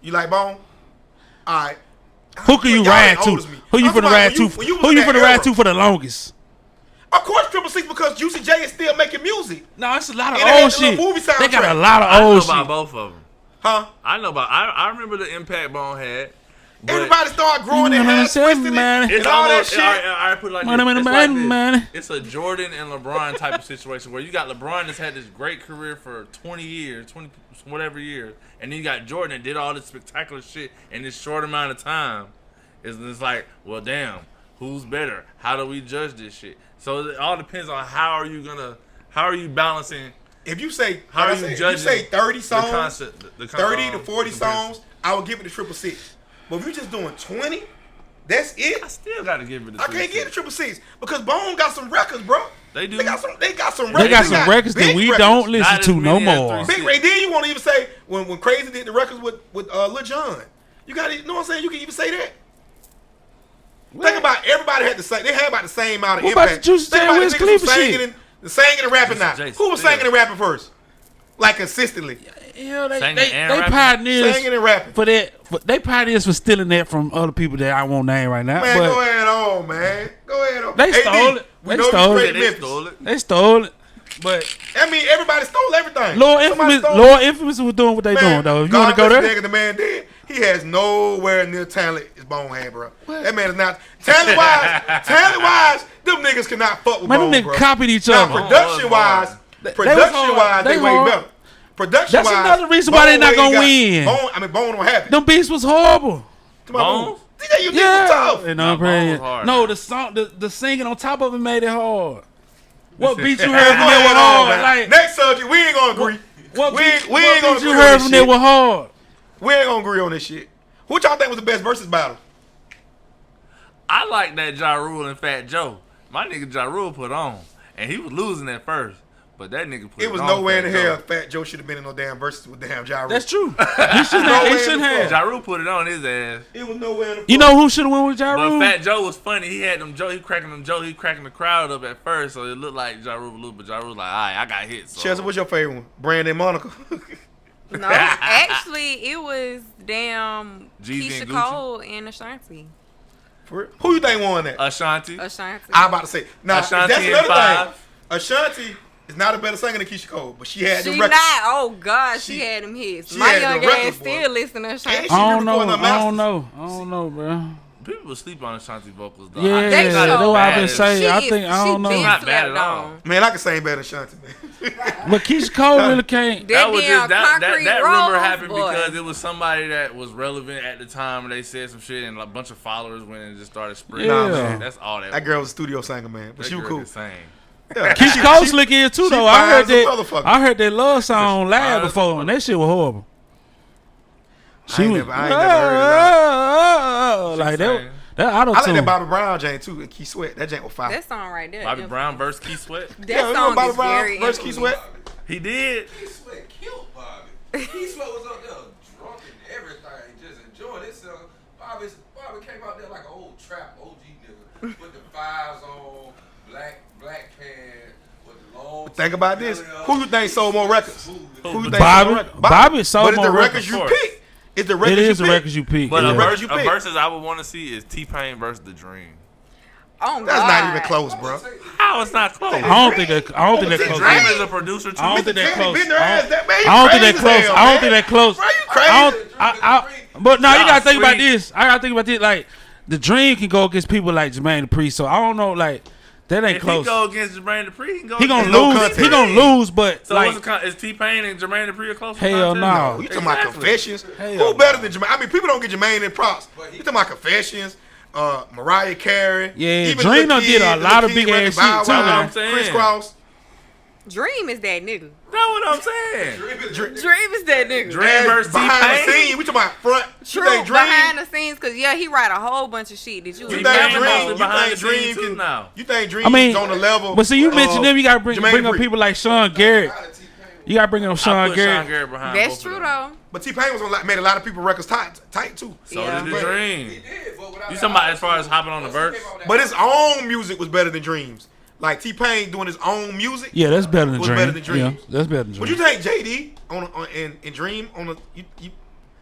You like Bone? All right. Who can you Y'all ride ain't to? old as me. Who you I'm finna talking ride about to? when you was Who in you that finna ride era. to for the longest? Of course, 666 because Juicy J is still making music. No, it's a lot of And they had old the little shit. movie They got soundtrack. a lot of I know old about shit. both of them. Huh? I know about. I remember the impact Bone had. But Everybody started growing their You know hair, what I'm saying, twisting man? it, it's and all that almost. shit. I put it like Money, this. money, It's money, like this. money. It's a Jordan and LeBron type of situation where you got LeBron that's had this great career for 20 years, 20 whatever years, and then you got Jordan that did all this spectacular shit in this short amount of time. It's like, well, damn, who's better? How do we judge this shit? So it all depends on how are you balancing. If you say, How like are I you said, if you judging say 30 songs, the concept, 30 to 40 comparison. songs, I would give it to 666. But if you're just doing 20, that's it. I still got to give it. I can't give it to 666 because Bone got some records, bro. They do. They got some records. They got some records that big we records. don't listen Not as to no many as more. 3-6. Big Ray, then you want to even say when Crazy did the records with Lil Jon. You got to, you know what I'm saying? You can even say that. Think about everybody had the same. They had about the same amount of What about impact. the Juicy Think J about Wiz the niggas who Khalifa shit? singing and rapping now. Juicy J Who was still. singing and rapping first? Like consistently, Yeah, Singing they and rapping? pioneers singing and rapping. for that. They pioneers for stealing that from other people that I won't name right now. Man, but go ahead on, man. Go ahead on. They AD, stole it. We They know you stole straight it. They Memphis. stole it. they stole it. But I mean, everybody stole everything. Lord Somebody Infamous, stole Lord Infamous was doing what they Man, doing though. If you God want to go bless there, the nigga the man did. He has nowhere near talent as Bone had, bro. That man is not talent wise. Them niggas cannot fuck with man, Bone, them bro. niggas copied each Now, other. production wise, They was hard. they They way hard. better. Production That's wise, another reason why they not gonna win. Bone don't have it. Them beats was horrible. Come on, Bones? DJ, you Yeah, was tough. and Nah, I'm praying. Bones hard No, now. the song, the singing on top of it made it hard. What beat you Go heard from ahead there was on, hard? man. Like Next subject, we ain't gonna agree. what we beat, ain't what gonna beat you agree heard on from this there shit. was hard? We ain't gonna agree on this shit. What y'all think was the best versus battle? I like that Ja Rule and Fat Joe. My nigga Ja Rule put on, and he was losing at first, but that nigga put It was on. nowhere in Fat the hell Joe. Fat Joe should have been in no damn verses with damn Ja Rule. That's true. He shouldn't have. Ja Rule put it on his ass. It was nowhere in the You know who should have won with Ja But Rule? Fat Joe was funny. He had them Joe. He cracking the crowd up at first, so it looked like Ja Rule a little, but Ja Rule was like, all right, I got hit. So. Chelsea, what's your favorite one? Brandon Monica. No, actually, it was damn Jeezy Keisha and Gucci? Cole and Ashanti. For real? Who you think won that? Ashanti. Ashanti. I'm about to say. Now, Ashanti that's in another 5. thing. Ashanti is not a better singer than Keisha Cole, but she had She the not. records. Oh God, she She- had them hits. she My had young the ass records, boy. still listen to Ashanti. And she I don't know. recording her I don't masters. know. I don't know, bro. People sleep on Ashanti vocals though. Yeah, They that's so what I've been bad. saying. I think I don't She been know. Not bad at slept all. on. Man, I can sing better than Ashanti, man. But Keisha Cole really can't. That was damn concrete that rolls, rumor happened boy. because it was somebody that was relevant at the time, and they said some shit, and a bunch of followers went and just started spreading. Yeah. Nah, man, that's all that. That girl was a studio singer, man, but that she was girl cool. could sing. Yeah. Keisha Cole slick is too she though. fine as a motherfucker. I heard that love song live fine as a before, and that shit was horrible. I ain't never heard it. Like that. sang. That auto I like tune. that Bobby Brown Jane too, and Key Sweat. That Jane was fire. That song right there. Bobby yeah. Brown versus Keith Sweat. That Yeah, you know song Bobby is Brown very versus Key infamous. Sweat. He did. He Sweat killed Bobby. He Sweat was up there drunk and everything, just enjoying himself. Bobby came out there like an old trap OG nigga with the fives on, black pants, with the long. Think about this. Who you think sold more records? Who you think Bobby. sold more records? Bobby sold but it's more the records records. you Of course. pick. It's the It records is you the pick. records you pick. But yeah. records you pick. versus I would want to see is T-Pain versus The Dream. Oh That's God. not even close, bro. How it's not close? I don't think that. I don't think that The close. Dream Dream is a producer too. I don't think that close. Bend their ass that man. I don't think that close. I don't think that close. Bro, you crazy? But now you Y'all gotta think about sweet. this. I gotta think about this. Like the Dream can go against people like Jermaine Dupri. So I don't know. Like That ain't if close. he go against Jermaine Dupri, he He gonna no lose. contest. He gonna lose, but So like, is T-Pain and Jermaine Dupri a close Hell contest? no. You talking about Confessions? Hell Who better than Jermaine? I mean, people don't get Jermaine in props. You talking about Confessions? Mariah Carey. Yeah, even Dream Lil' done did a Kid, lot Lil' of big Kid, ass Bow shit, too, Wow, now. I'm saying. Crisscross. Dream is that nigga. That's what I'm saying. Dream is that nigga. Dream versus behind the T-Pain. scene. We talking about front. True, You think Dream? behind the scenes, cause yeah, he write a whole bunch of shit that you You would think never Dream? know. You behind think the scenes Dream too can? now. You think Dream I mean, is on the level? but see, you mentioned them. You gotta Jermaine bring up Dupri. people like Sean Garrett. You gotta bring up I Sean put Sean Garrett. Garrett behind That's both true of them. though. But T-Pain was on, made a lot of people records tight too. So Yeah. did the But- Dream. He did, but without You that talking about album, as far as hopping on the verse? But his own music was better than Dreams. Like T-Pain doing his own music. Yeah, that's better than Was Dream. better than Dream. Yeah, that's better than Dream. Would you take JD in Dream on the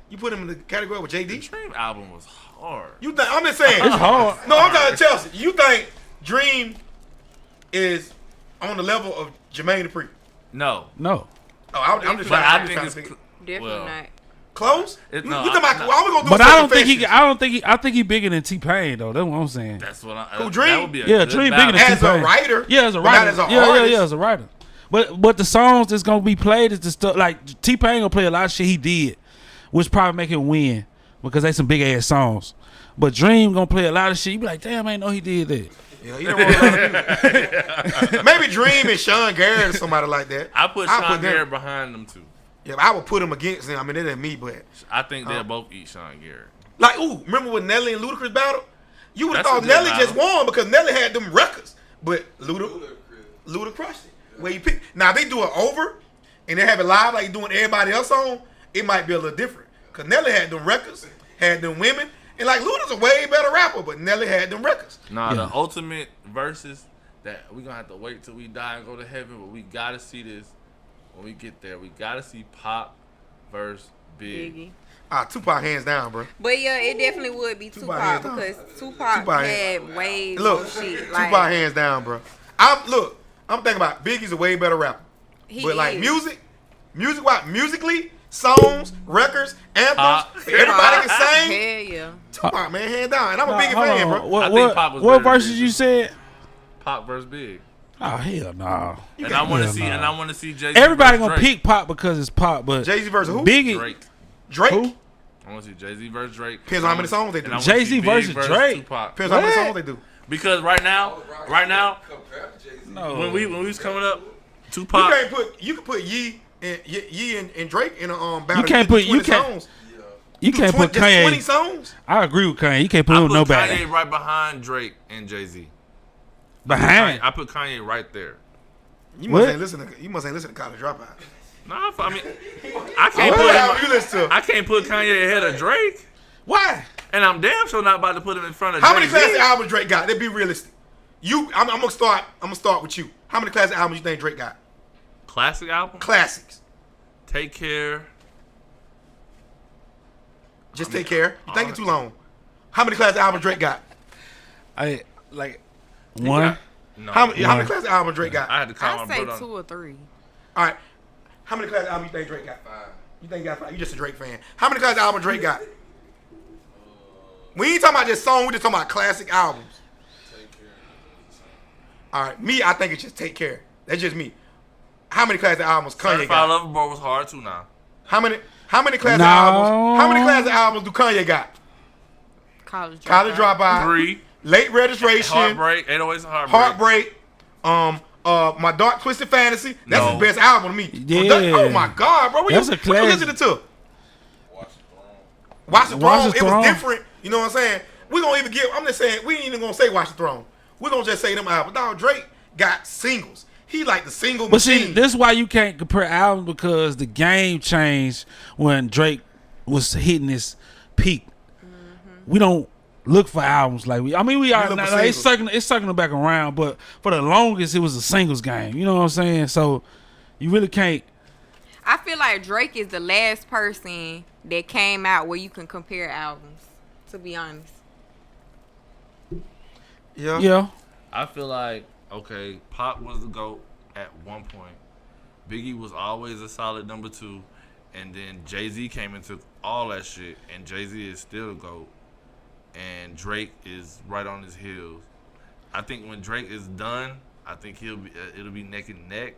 you put him in the category with The JD? Dream album was hard. You think I'm just saying? It's hard. No, I'm talking Chelsea. You think Dream is on the level of Jermaine Dupri? No. No. Oh, I'm just But trying. I think it's Definitely well, not. close. It- You no, talking about? no. Well, we gonna do But some I don't think he. confessions. I don't think he. I think he bigger than T-Pain though. That's what I'm saying. that's what I. Who, Dream? That would be a Yeah, good Dream battle. bigger than As a T-Pain. writer, Yeah, as a but not writer. as a yeah, artist. as a writer. But the songs that's gonna be played is the stuff like T-Pain gonna play a lot of shit he did, which probably make him win because they some big ass songs. But Dream gonna play a lot of shit. You be like, damn, I ain't know he did that. Yeah, you know what? Maybe Dream and Sean Garrett or somebody like that. I put I'll Sean put them- Garrett behind them too. Yeah, but I would put him against them. I mean, it ain't me, but I think they'll both eat Sean Garrett. like, ooh, remember when Nelly and Ludacris battled? You would have That's thought a good Nelly battle. just won because Nelly had them records, but Luda crushed it. Where you pick now, they do it over and they have it live like doing everybody else on. It might be a little different because Nelly had them records, had them women, and like Luda's a way better rapper, but Nelly had them records. Nah, Yeah. the ultimate verses that we gonna have to wait till we die and go to heaven, but we gotta see this when we get there. We gotta see Pop versus Big. Biggie. Tupac hands down, bro. But yeah, it definitely would be Tupac Tupac hands down. because Tupac had way Look, more shit. Tupac Like, hands down, bro. I'm thinking about Biggie's a way better rapper. he But like is. musically, songs, records, anthems, everybody can sing. Hell yeah. Tupac, man, hand down. And I'm a Nah, Biggie hold fan, on. bro. What, I think Pop was what better than verses Big. you said? Pop versus Big. Oh hell no. And I want to Hell see. nah. And I want to see Jay. Everybody gonna pick Pop because it's Pop, but Jay-Z versus who? Biggie, Drake. Drake. who? I want to see Jay-Z versus Drake. Depends on how many songs they do. And I wanna Jay-Z see Big versus Drake. Tupac. Depends on how many What? songs they do. Because right now, compared to Jay-Z. No. when we was coming up, You Tupac. can't put you can put Yee and Drake in a battle. You can't put- you 20 can't- songs. You can't put just 20 Kanye. songs. I agree with Kanye. You can't put I him put with Kanye nobody. right behind Drake and Jay-Z. Behind. I put Kanye right there. You What? must ain't listen to College Dropout. Nah, I mean, I can't What put album him. you listen to? I can't put Kanye ahead of Drake, Why? and I'm damn sure not about to put him in front of How many Jay-Z. classic albums Drake got? Let's be realistic. I'm gonna start with you. How many classic albums you think Drake got? Classic album. Classics. Take Care. Just take care. You think it's too long. How many classic albums Drake got? I like one. No, How many One. classic albums Drake got? I had to call I my say brother. 2 or 3. All right. How many classic albums you think Drake got? 5. You think he got 5? You just a Drake fan. How many classic albums Drake got? We ain't talking about just song. We just talking about classic albums. All right. Me, I think it's just Take Care. That's just me. How many classic albums Kanye Certified got? Lover Boy was hard too now. How many classic No. albums? How many classic albums do Kanye got? College College Dropout. 3. Late Registration. Heartbreak. 808's Heartbreak. Heartbreak. My Dark Twisted Fantasy. That's No. his best album to me. Yeah. Oh my God, bro. What That's you a classic. listening to? Watch the Throne. Watch the Watch Throne. the It Throne. was different. You know what I'm saying? We gonna even give. I'm just saying we ain't even gonna say Watch the Throne. We're gonna just say them albums. Dog, Drake got singles. He like the single But see, machine. this is why you can't compare albums because the game changed when Drake was hitting his peak. We don't look for albums like we. I mean, we are. look for Now, it's singles. circling back around, but for the longest, it was a singles game. You know what I'm saying? So you really can't. I feel like Drake is the last person that came out where you can compare albums, to be honest. yeah. Yeah. I feel like, okay, Pop was the GOAT at one point. Biggie was always a solid number 2. And then Jay-Z came and took all that shit. And Jay-Z is still the GOAT. And Drake is right on his heels. I think when Drake is done, I think it'll be neck and neck.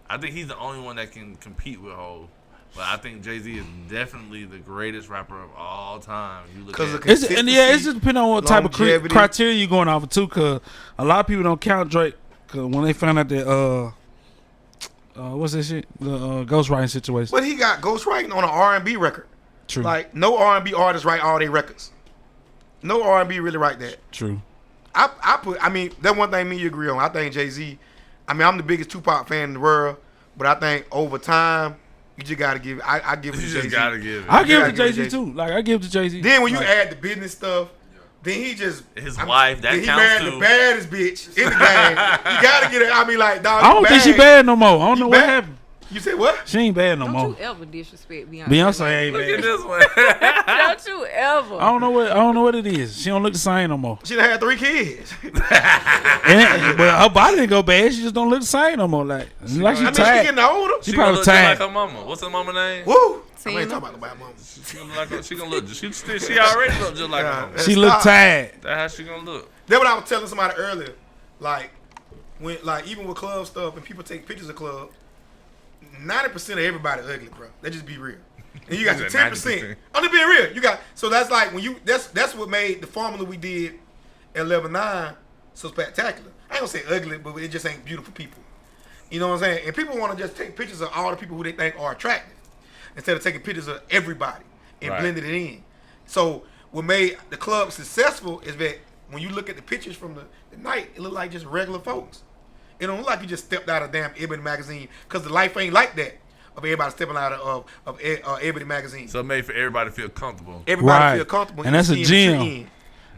I think he's the only one that can compete with Hov. But I think Jay-Z is definitely the greatest rapper of all time. You look at it's just depending on what type of criteria you're going off of too. Cause a lot of people don't count Drake. Cause when they found out that what's that shit? The ghostwriting situation. But he got ghostwriting on an R&B record. True. Like no R&B artists write all their records. No R&B really write that. True. I mean, that one thing me and you agree on. I think Jay-Z. I mean, I'm the biggest Tupac fan in the world, but I think over time. You just gotta give it. I give it to Jay-Z. You just gotta give it. I give it to Jay-Z too. Like I give it to Jay-Z. Then when you add the business stuff, then he just his wife. That he counts married too. the baddest bitch in the game. You gotta get it. I mean, like, dog. I don't think she bad no more. I don't know what happened. You said what? She ain't bad no more. Don't you ever disrespect Beyonce? Beyonce ain't Look bad. at this one. Don't you ever? I don't know what it is. She don't look the same no more. She done had 3 kids. But her body didn't go bad. She just don't look the same no more. Like she I mean, she tired. getting older. She She probably gonna look just tired. like her mama. What's her mama name? Woo. I Tina. ain't talking about nobody mama. She gonna look like she gonna look. She already look just like her mama. She look tired. That's how she gonna look. That's what I was telling somebody earlier. Like when, like even with club stuff and people take pictures of club, 90% of everybody ugly, bro. Let's just be real. And you got the 10%. I'm just being real. You got so that's like when you that's what made the formula we did at 11-9 so spectacular. I ain't gonna say ugly, but it just ain't beautiful people. You know what I'm saying? And people want to just take pictures of all the people who they think are attractive instead of taking pictures of everybody and blending it in. So what made the club successful is that when you look at the pictures from the night, it look like just regular folks. It don't look like you just stepped out of damn Ebony magazine because the life ain't like that of everybody stepping out of Ebony magazine. So it made for everybody to feel comfortable. Everybody feel comfortable. And that's a gem. You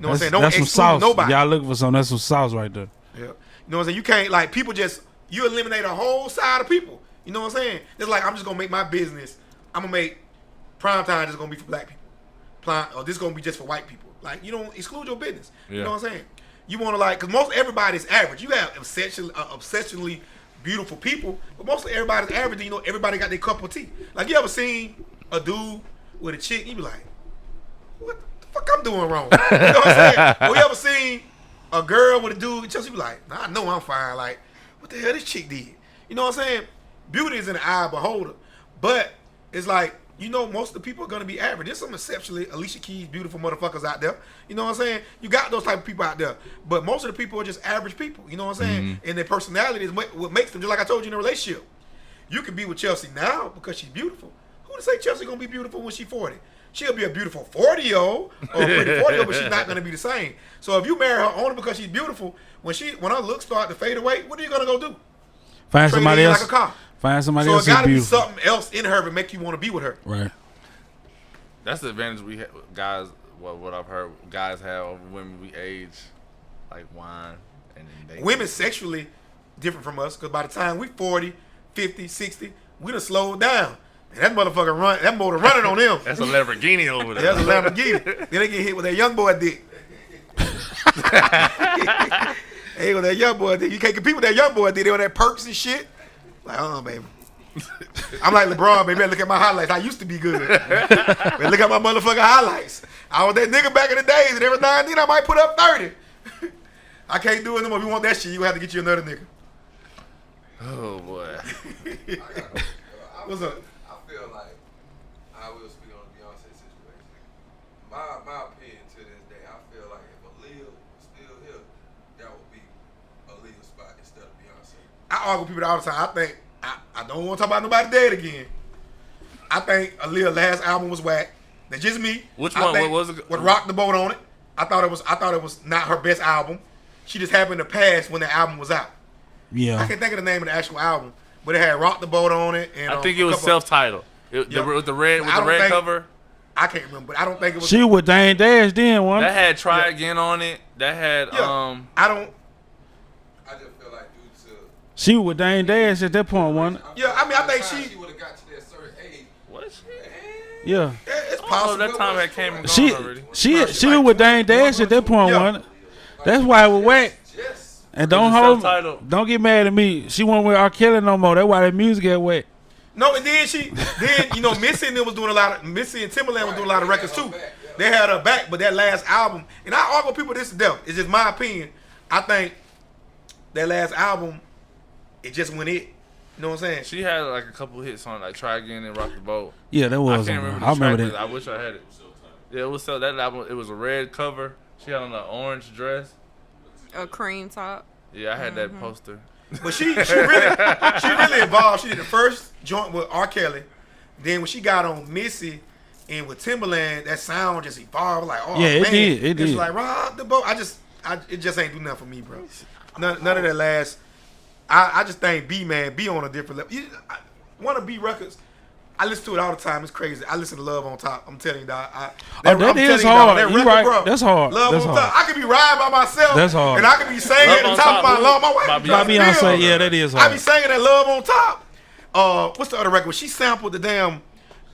know what I'm saying? Don't That's some exclude sauce. nobody. Y'all looking for something? That's some sauce right there. Yeah. You know what I'm saying? You can't, like, people just, you eliminate a whole side of people. You know what I'm saying? It's like, I'm just going to make my business, I'm going to make primetime just going to be for black people. Or this is going to be just for white people. Like, you don't exclude your business. Yeah. You know what I'm saying? You want to, like, because most everybody's average. You have obsessionally beautiful people, but most of everybody's average. You know, everybody got their cup of tea. Like, you ever seen a dude with a chick, you be like, what the fuck I'm doing wrong? You know what I'm saying? Or you ever seen a girl with a dude, Chelsea be like, nah, I know I'm fine. Like, what the hell this chick did? You know what I'm saying? Beauty is in the eye of the beholder. But it's like, you know, most of the people are going to be average. There's some exceptionally Alicia Keys beautiful motherfuckers out there. You know what I'm saying? You got those type of people out there. But most of the people are just average people. You know what I'm saying? Mm-hmm. And their personality is what makes them, just like I told you in a relationship. You can be with Chelsea now because she's beautiful. Who to say Chelsea going to be beautiful when she's 40? She'll be a beautiful 40-year-old or a pretty 40-year-old, but she's not going to be the same. So if you marry her only because she's beautiful, when her looks start to fade away, what are you going to go do? Find Trade somebody in else. like a car. Find somebody So else it got to be beautiful. something else in her to make you want to be with her. Right. That's the advantage we have, guys. What I've heard guys have over women we age like wine and then they Women sexually different from us because by the time we 40, 50, 60, we done slowed down. And that motherfucker that motor running on them. That's a Lamborghini over there. That's a Lamborghini. Then they get hit with that young boy dick. Hey, with that young boy dick. You can't compete with that young boy dick. They on that perks and shit. Like, baby. I'm like LeBron, baby. Look at my highlights. I used to be good. Man, look at my motherfucking highlights. I was that nigga back in the days, and every now and then I might put up 30. I can't do it no more. If you want that shit, you have to get you another nigga. Oh boy. What's up? I feel like I will speak on the Beyonce situation. My opinion to this day, I feel like if Aaliyah was still here, that would be Aaliyah's spot instead of Beyonce. I argue with people all the time. I think I don't want to talk about nobody dead again. I think Aaliyah's last album was whack. That's just me. Which I one? think What was it? With Rock the Boat on it. I thought it was not her best album. She just happened to pass when the album was out. I Yeah. can't think of the name of the actual album, but it had Rock the Boat on it. And I think it was self-titled. With the red cover. I can't remember, but I don't think it was. She was Dame Dash then, one. That had Try Again on it. That had I don't. I just feel like due to She was Dame Dash at that point, one. Yeah, I mean, I think she would have got to that certain age. what is she? Yeah. It's Oh, possible. that time had came and gone She already. she was with Dame Dash at that point, Yeah. one. That's why it was whack. Yes. And don't It's hold, self-titled. don't get mad at me. She wasn't with R. Kelly no more. That's why that music got wet. No, and then Missy and them was doing a lot of Missy and Timberland was doing a lot of records too. They had her back, but that last album, and I argue with people this to death. It's just my opinion. I think that last album, it just went it. You know what I'm saying? She had like a couple hits on like Try Again and Rock the Boat. Yeah, that was. I can't remember. I remember track, that. I wish I had it. Yeah, it was so that album. It was a red cover. She had on an orange dress. A cream top. Yeah, I had that poster. But she really evolved. She did the first joint with R. Kelly. Then when she got on Missy and with Timberland, that sound just evolved. Like, oh Yeah, man, it did. It it's did. like rock the boat. It just ain't do nothing for me, bro. None of that last. I just think B on a different level. One of B records. I listen to it all the time. It's crazy. I listen to Love on Top. I'm telling you, dog. That is hard. You right. That's hard. Love That's on hard. Top. I could be riding by myself. That's hard. And I could be singing Love at the on top of my Top, lungs. My wife by be Beyonce, yeah, that is hard. I be singing that Love on Top. What's the other record? She sampled the damn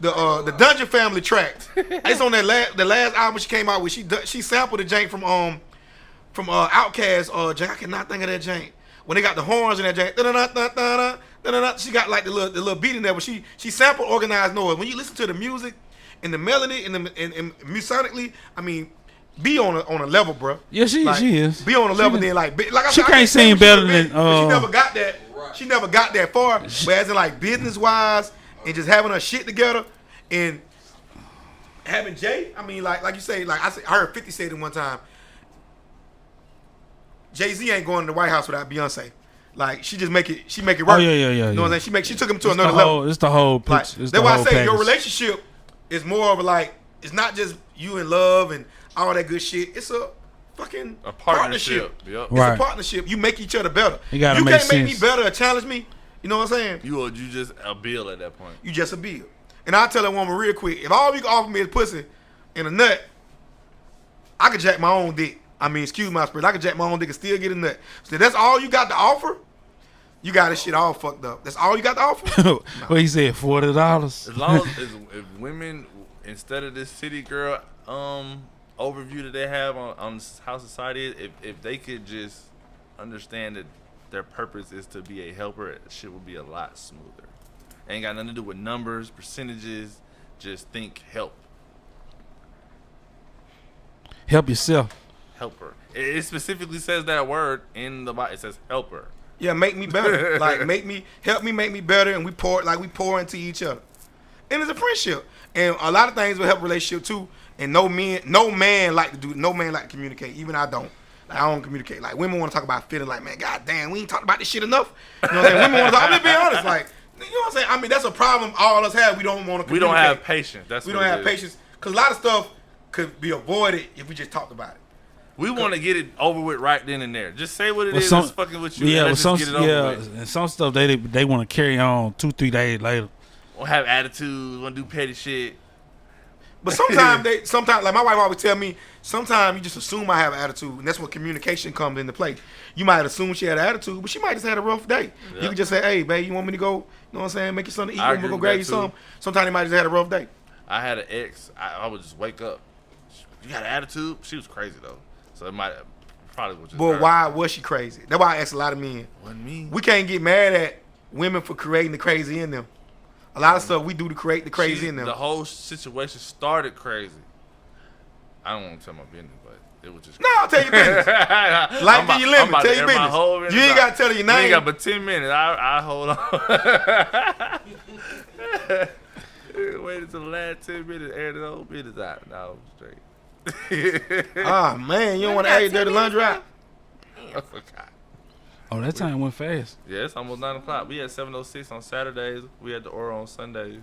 the Dungeon Family track. It's on that the last album she came out with. She sampled the jank from Outkast. Jank, I cannot think of that jank. When they got the horns in that jank. She got like the little beat in there, but she sampled Organized Noise. When you listen to the music and the melody and sonically, I mean, be on a level, bro. Yeah, she is. Be on a level, then like I she I can't say sing what she better been, than. but she never got that. She never got that far. But as in like business wise and just having her shit together and having Jay. I mean, like you say, like I heard 50 say it one time. Jay-Z ain't going to the White House without Beyonce. Like she just make it work. Oh yeah. You know what I'm saying? She took him to It's another the level. whole, it's the whole pitch. Like, It's that's the why I whole say your package. relationship is more of a like, it's not just you in love and all that good shit. It's a fucking A partnership. Yep. It's Right. a partnership. You make each other better. You gotta you make can't make me sense. better or challenge me. You know what I'm saying? You just a bill at that point. You just a bill. And I'll tell that woman real quick, if all you can offer me is pussy and a nut, I could jack my own dick. I mean, excuse my spirit. I could jack my own dick and still get a nut. So that's all you got to offer? You got this shit all fucked up. That's all you got to offer? What he said, $40. As long as if women, instead of this city girl overview that they have on how society is, if they could just understand that their purpose is to be a helper, shit would be a lot smoother. Ain't got nothing to do with numbers, percentages. Just think help. Help yourself. Helper. It specifically says that word in the Bible. It says helper. Yeah, make me better. Like help me make me better, and we pour into each other. And it's a friendship. And a lot of things will help relationship too. And no man like to communicate. Even I don't. Like, I don't communicate. Like women want to talk about feeling like, man, god damn, we ain't talking about this shit enough. You know what I'm saying? Women want to talk, I'm just being honest, like, you know what I'm saying? I mean, that's a problem all of us have. We don't want to communicate. We don't have patience. We don't have patience. Because a lot of stuff could be avoided if we just talked about it. We want to get it over with right then and there. Just say what it is. It's fucking with you. Yeah, let's just get it over with. And some stuff they want to carry on 2-3 days later. Or have attitude. Want to do petty shit. But sometimes like my wife always tell me, sometimes you just assume I have an attitude, and that's where communication comes into play. You might assume she had an attitude, but she might just had a rough day. Yeah. You can just say, hey, babe, you want me to go, you know what I'm saying, make you something to eat, I I'm going to agree go with grab that you too. something. Sometimes they might just had a rough day. I had an ex. I would just wake up. You got an attitude? She was crazy though. So it might probably was just But her. why was she crazy? That's why I ask a lot of men. Wasn't me. We can't get mad at women for creating the crazy in them. A lot of stuff we do to create the crazy in them. The whole situation started crazy. I don't want to tell my business, but it was just. No, I'll tell your business. Life be your limit. Tell your business. You ain't got to tell your name. You ain't got but 10 minutes. I hold on. Wait until the last 10 minutes, air the whole business out. No, I'm straight. Ah, man, you don't want to air your dirty laundry out? I forgot. Oh, that time went fast. Yeah, it's almost 9 o'clock. We had 7:06 on Saturdays. We had the Aura on Sundays.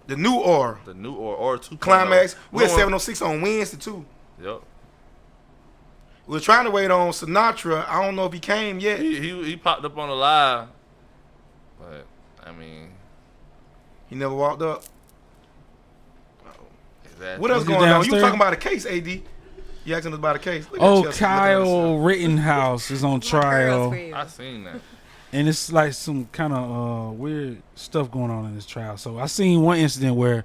The new Aura. The new Aura 2.0. Climax. We had Aura- 706 on Wednesday, too. Yep. We were trying to wait on Sinatra. I don't know if he came yet. He popped up on the live, but I mean, He never walked up. exactly. What else Is he going on? You downstairs? talking about a case, AD. You asking us about a case. Look at Oh, Chelsea looking at Kyle Rittenhouse is on trial. I seen that. And it's like some kind of weird stuff going on in this trial. So I seen one incident where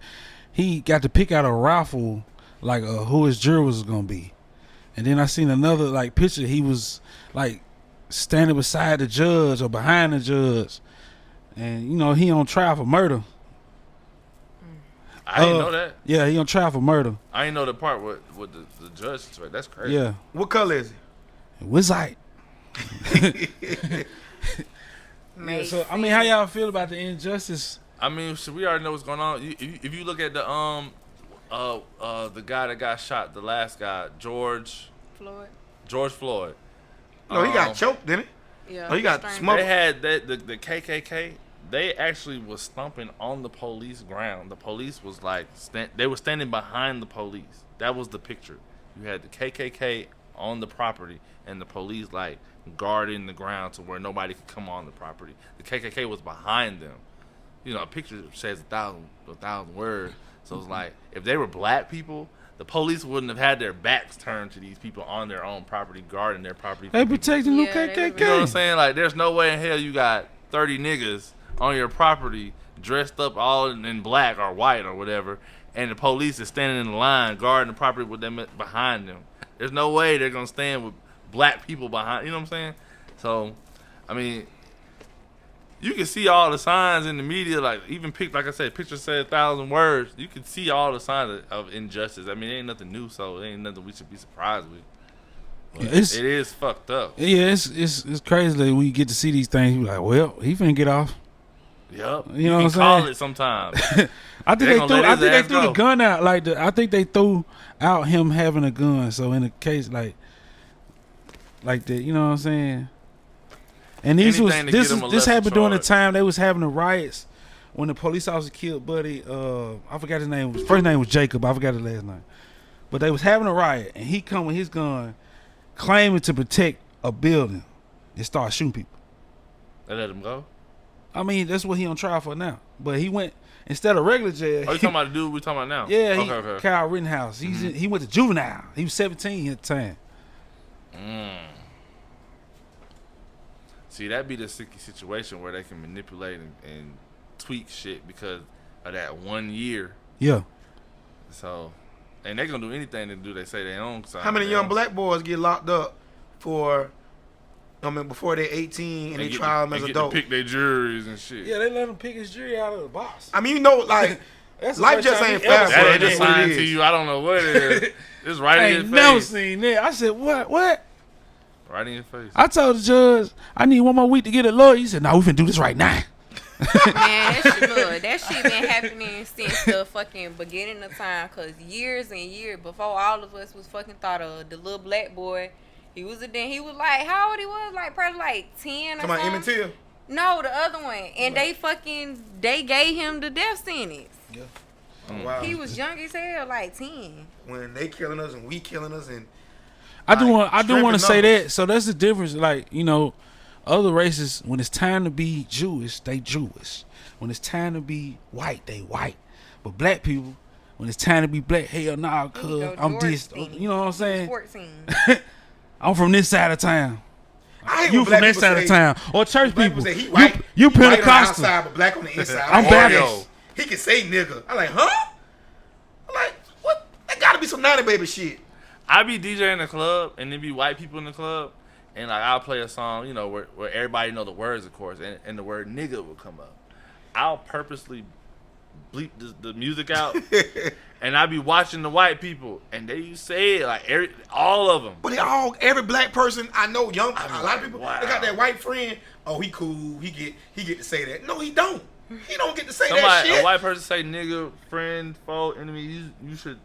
he got to pick out a rifle, like who his jury was gonna be, and then I seen another like picture. He was like standing beside the judge or behind the judge, and you know he on trial for murder. I didn't know that. Yeah, he on trial for murder. I didn't know the part with the judge situation. That's crazy. Yeah, What color is he? Wizite. Yeah, so I mean, how y'all feel about the injustice? I mean, so we already know what's going on. If you look at the guy that got shot, the last guy, George Floyd. No, he got choked, didn't he? Yeah. Oh, he got They smoked. had the KKK. They actually was stomping on the police ground. The police was like they were standing behind the police. That was the picture. You had the KKK on the property and the police like guarding the ground to where nobody could come on the property. The KKK was behind them. You know, a picture says a thousand words. So it's like if they were black people, the police wouldn't have had their backs turned to these people on their own property, guarding their property. They protecting the Yeah, they KKK. You know what I'm saying? Like, there's no way in hell you got 30 niggas on your property dressed up all in black or white or whatever, and the police is standing in the line guarding the property with them behind them. There's no way they're gonna stand with black people behind. You know what I'm saying? So, I mean, you can see all the signs in the media, like even like I said, picture said 1,000 words. You can see all the signs of injustice. I mean, it ain't nothing new, so it ain't nothing we should be surprised with. But It is fucked up. Yeah, it's crazy that we get to see these things. You like, well, he finna get off. Yep. You know what I'm call saying? it sometimes. I think They they gonna threw. let I his think they ass threw the go. gun out. I think they threw out him having a gun. So in a case like that, you know what I'm saying? And Anything to get him a this lesser happened during the charge. time they was having the riots when the police officer killed Buddy. I forgot his name. His first name was Jacob. I forgot his last name. But they was having a riot, and he come with his gun, claiming to protect a building, and start shooting people. They let him go. I mean, that's what he on trial for now. But he went instead of regular jail. Oh, you talking about the dude we talking about now? Yeah, Okay. Kyle Rittenhouse. He went to juvenile. He was 17 at the time. See, that'd be the sticky situation where they can manipulate and tweak shit because of that 1 year. Yeah. So, and they gonna do anything to do. They say they own. How many young black boys get locked up for? I mean, before they're 18 and they trial them as adults. Pick their juries and shit. Yeah, they let him pick his jury out of the box. I mean, you know, like life just ain't fair. That ain't It just is what it signed is. to you. I don't know what it is. It's right I in your ain't face. never seen that. I said, what? Right in your face. I told the judge, I need 1 more week to get a lawyer. He said, no, we finna do this right now. Man, that shit been happening since the fucking beginning of time. Cause years and years before all of us was fucking thought of the little black boy. He was like, how old he was? Like probably like 10 or Come on, something. Immature. No, the other one. And they gave him the death sentence. Yeah. Oh, wow. He was young as hell, like 10. When they killing us and we killing us and I do want strength to say numbers. that. So that's the difference. Like, you know, other races, when it's time to be Jewish, they Jewish. When it's time to be white, they white. But black people, when it's time to be black, hell nah, cuz I'm this. You know what I'm saying? 14. I'm from this side of town. I hate You when from black that people side say- of town. Or church black people. say he white. You he white on the Pentecostal. outside, but black on the inside. I'm Like, Baptist. He can say nigga. I'm like, huh? I'm like, what? That gotta be some 90 baby shit. I be DJing in the club, and there be white people in the club, and like I'll play a song, you know, where everybody know the words, of course, and the word nigga will come up. I'll purposely bleep the music out, and I be watching the white people, and they say it like all of them. But every black person I know, a lot of people, wow. they got that white friend. Oh, he cool. He get to say that. No, he don't. He don't get to say that shit. A white person say nigga, friend, foe, enemy. You should.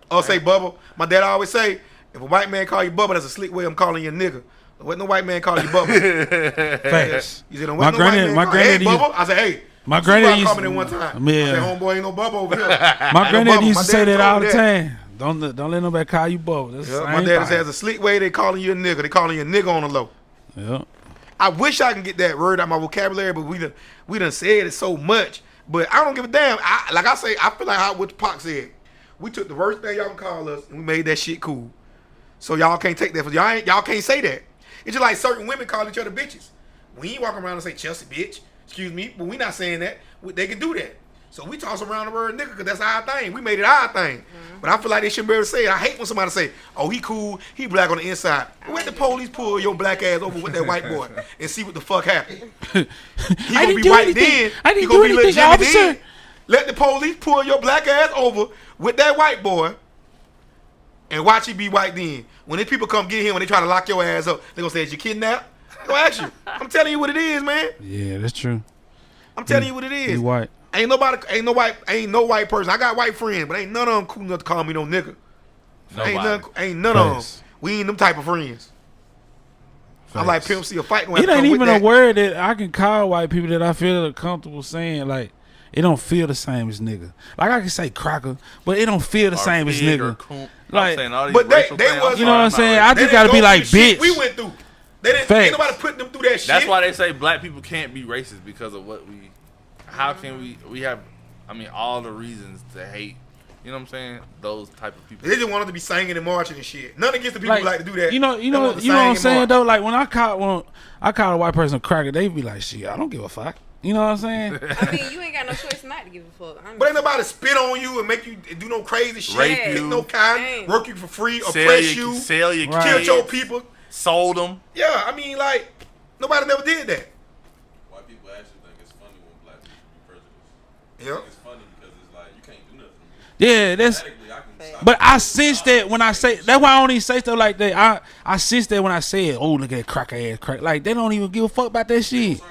Or say Bubba. My dad always say, if a white man call you Bubba, that's a slick way of calling you a nigga. What no white man call you Bubba? Facts. He said, My granddad hey, used- Bubba. I said, hey. My granddad called me used- that one time. Yeah. I said, homeboy, ain't no Bubba over here. My granddad used My to say dad that all told the me time. Don't let nobody call you Bubba. That's the Yeah, same my dad thing. says a slick way they calling you a nigga. They calling you a nigga on the low. Yeah. I wish I can get that word out of my vocabulary, but we done said it so much. But I don't give a damn. I feel like what Pac said. We took the worst thing y'all can call us and we made that shit cool. So y'all can't take that for y'all can't say that. It's just like certain women call each other bitches. We ain't walking around and say Chelsea bitch. Excuse me, but we not saying that. They can do that. So we toss around the word nigga because that's our thing. We made it our thing. But I feel like they shouldn't be able to say it. I hate when somebody say, oh, he cool, he black on the inside. Let the police pull your black ass over with that white boy and see what the fuck happened. He I gonna didn't be do white anything. then. I He didn't gonna do be little anything, Jimmy officer. then. Let the police pull your black ass over with that white boy And watch he be white then. When these people come get him, when they try to lock your ass up, they gonna say, "Is you kidnapped?" They gonna ask you. I'm telling you what it is, man. Yeah, that's true. I'm telling you what it is. You white. Ain't no white person. I got white friends, but ain't none of them cool enough to call me no nigga. Ain't none of them. We ain't them type of friends. I like Pimp C a fight. It ain't even a word that I can call white people that I feel comfortable saying. Like, it don't feel the same as nigga. Like, I can say cracker, but it don't feel the same as nigga. Like, but they was, you know what I'm saying? I just gotta be like, bitch. We went through. They didn't. Ain't nobody putting them through that shit. That's why they say black people can't be racist because of what we. How can we have? I mean, all the reasons to hate. You know what I'm saying? Those type of people. They just wanted to be singing and marching and shit. None against the people who like to do that. You know what I'm saying though. Like when I call a white person a cracker, they be like, "Shit, I don't give a fuck." You know what I'm saying? I mean, you ain't got no choice not to give a fuck. Honestly. But ain't nobody spit on you and make you do no crazy shit. Rape Get you. no kind. Work you for free. Oppress you. Sell your kill kids. your people. Sold them. Yeah, I mean, like nobody never did that. White people actually think it's funny when black people be prejudiced. Yeah. It's funny because it's like you can't do nothing. Yeah, that's. But I sense that when I say that's why I don't even say stuff like that. I sense that when I say it. Oh, look at that cracker ass crack. Like they don't even give a fuck about that shit.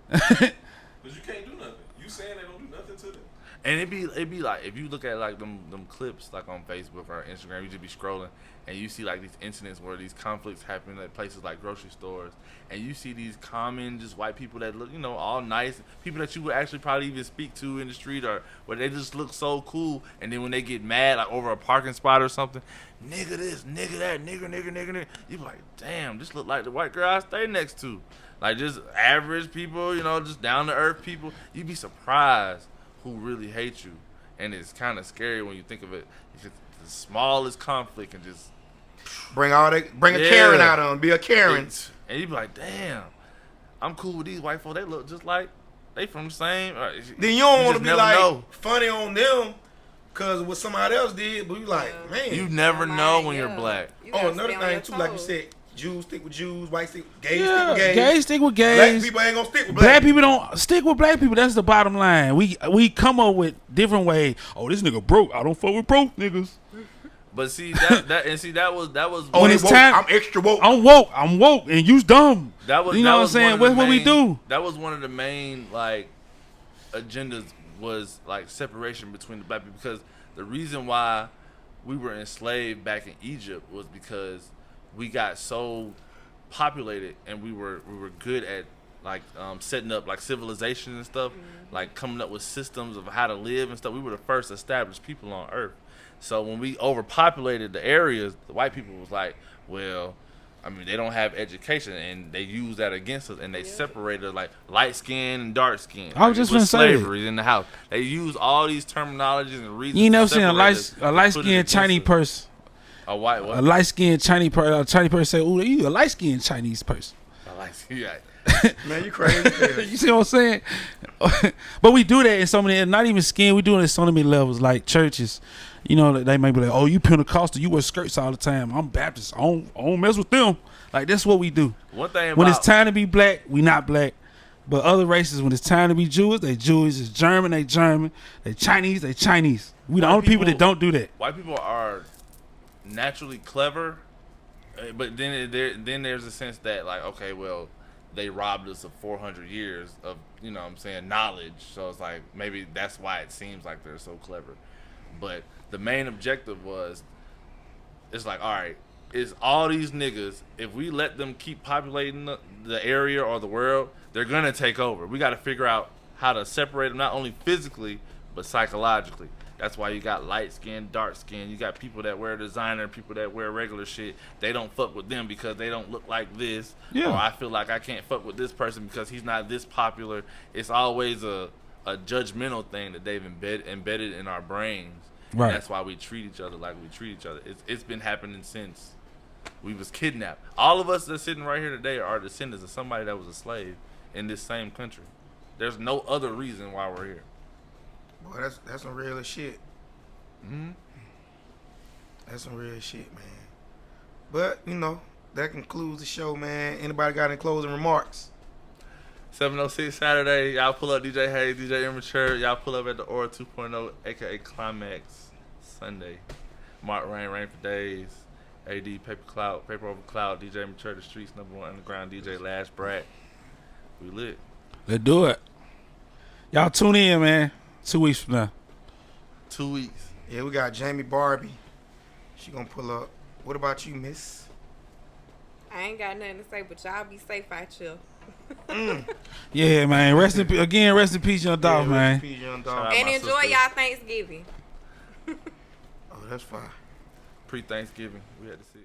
Because you can't do nothing. You saying they don't do nothing to them. And it'd be like if you look at like them clips like on Facebook or Instagram, you just be scrolling and you see like these incidents where these conflicts happen at places like grocery stores, and you see these common just white people that look, all nice, people that you would actually probably even speak to in the street, or where they just look so cool, and then when they get mad like over a parking spot or something, nigga this, nigga that, nigga, you be like, damn, this look like the white girl I stay next to. Like just average people, just down to earth people. You'd be surprised who really hate you, and it's kind of scary when you think of it. It's just the smallest conflict and just bring a Karen out on, be a Karen, and you be like, damn, I'm cool with these white folks. They look just like they from the same. Then you don't want to be like funny on them because what somebody else did, but you like, man, you never know when you're black. Another thing too, like you said. Jews stick with Jews, white stick, gays stick with gays. Gays stick with gays. Black people ain't gonna stick with black people. Don't stick with black people. That's the bottom line. We come up with different ways. Oh, this nigga broke. I don't fuck with broke niggas. But see that was when it's time. I'm extra woke. I'm woke, and you's dumb. That was you know what I'm saying. What we do? That was one of the main like agendas was like separation between the black people, because the reason why we were enslaved back in Egypt was because we got so populated and we were good at like setting up like civilization and stuff, like coming up with systems of how to live and stuff. We were the first established people on earth. So when we overpopulated the areas, the white people was like, well, I mean, they don't have education, and they use that against us, and they separated like light skin and dark skin. I was just gonna say slavery in the house. They use all these terminologies and reasons. You ain't never seen a light skinned Chinese person. A white what? A light skinned Chinese person say, "Ooh, you a light skinned Chinese person." Man, you crazy. You see what I'm saying? But we do that in so many, not even skin. We do it in so many levels, like churches. They may be like, "Oh, you Pentecostal, you wear skirts all the time." I'm Baptist. I don't mess with them. Like that's what we do. One thing when it's time to be black, we not black. But other races, when it's time to be Jewish, they Jewish. It's German, they German. They Chinese, they Chinese. We the only people that don't do that. White people are naturally clever, but then there's a sense that like, okay, well, they robbed us of 400 years of knowledge, so it's like maybe that's why it seems like they're so clever. But the main objective was, it's like, all right, it's all these niggas, if we let them keep populating the area or the world, they're gonna take over. We got to figure out how to separate them, not only physically but psychologically. That's why you got light skin, dark skin. You got people that wear designer, people that wear regular shit. They don't fuck with them because they don't look like this. Yeah. Or I feel like I can't fuck with this person because he's not this popular. It's always a judgmental thing that they've embedded in our brains. Right. And that's why we treat each other like we treat each other. It's been happening since we was kidnapped. All of us that's sitting right here today are descendants of somebody that was a slave in this same country. There's no other reason why we're here. Boy, that's some real shit. Mm-hmm. That's some real shit, man. But, that concludes the show, man. Anybody got any closing remarks? 706 Saturday, y'all pull up DJ Hayes, DJ Immature. Y'all pull up at the Aura 2.0, aka Climax Sunday. Marc, Raine for days. AD, Paper Over Cloud, DJ Immature, the streets, #1 underground DJ, TheLashBrat. We lit. Let's do it. Y'all tune in, man. 2 weeks from now. 2 weeks. Yeah, we got Jamie Barbie. She gonna pull up. What about you, miss? I ain't got nothing to say, but y'all be safe out here. Yeah, man. Rest in peace, young Dolph, Yeah, man. rest in peace, young dog. Shout out And my enjoy sister. y'all Thanksgiving. Oh, that's fine. Pre-Thanksgiving. We had the 6.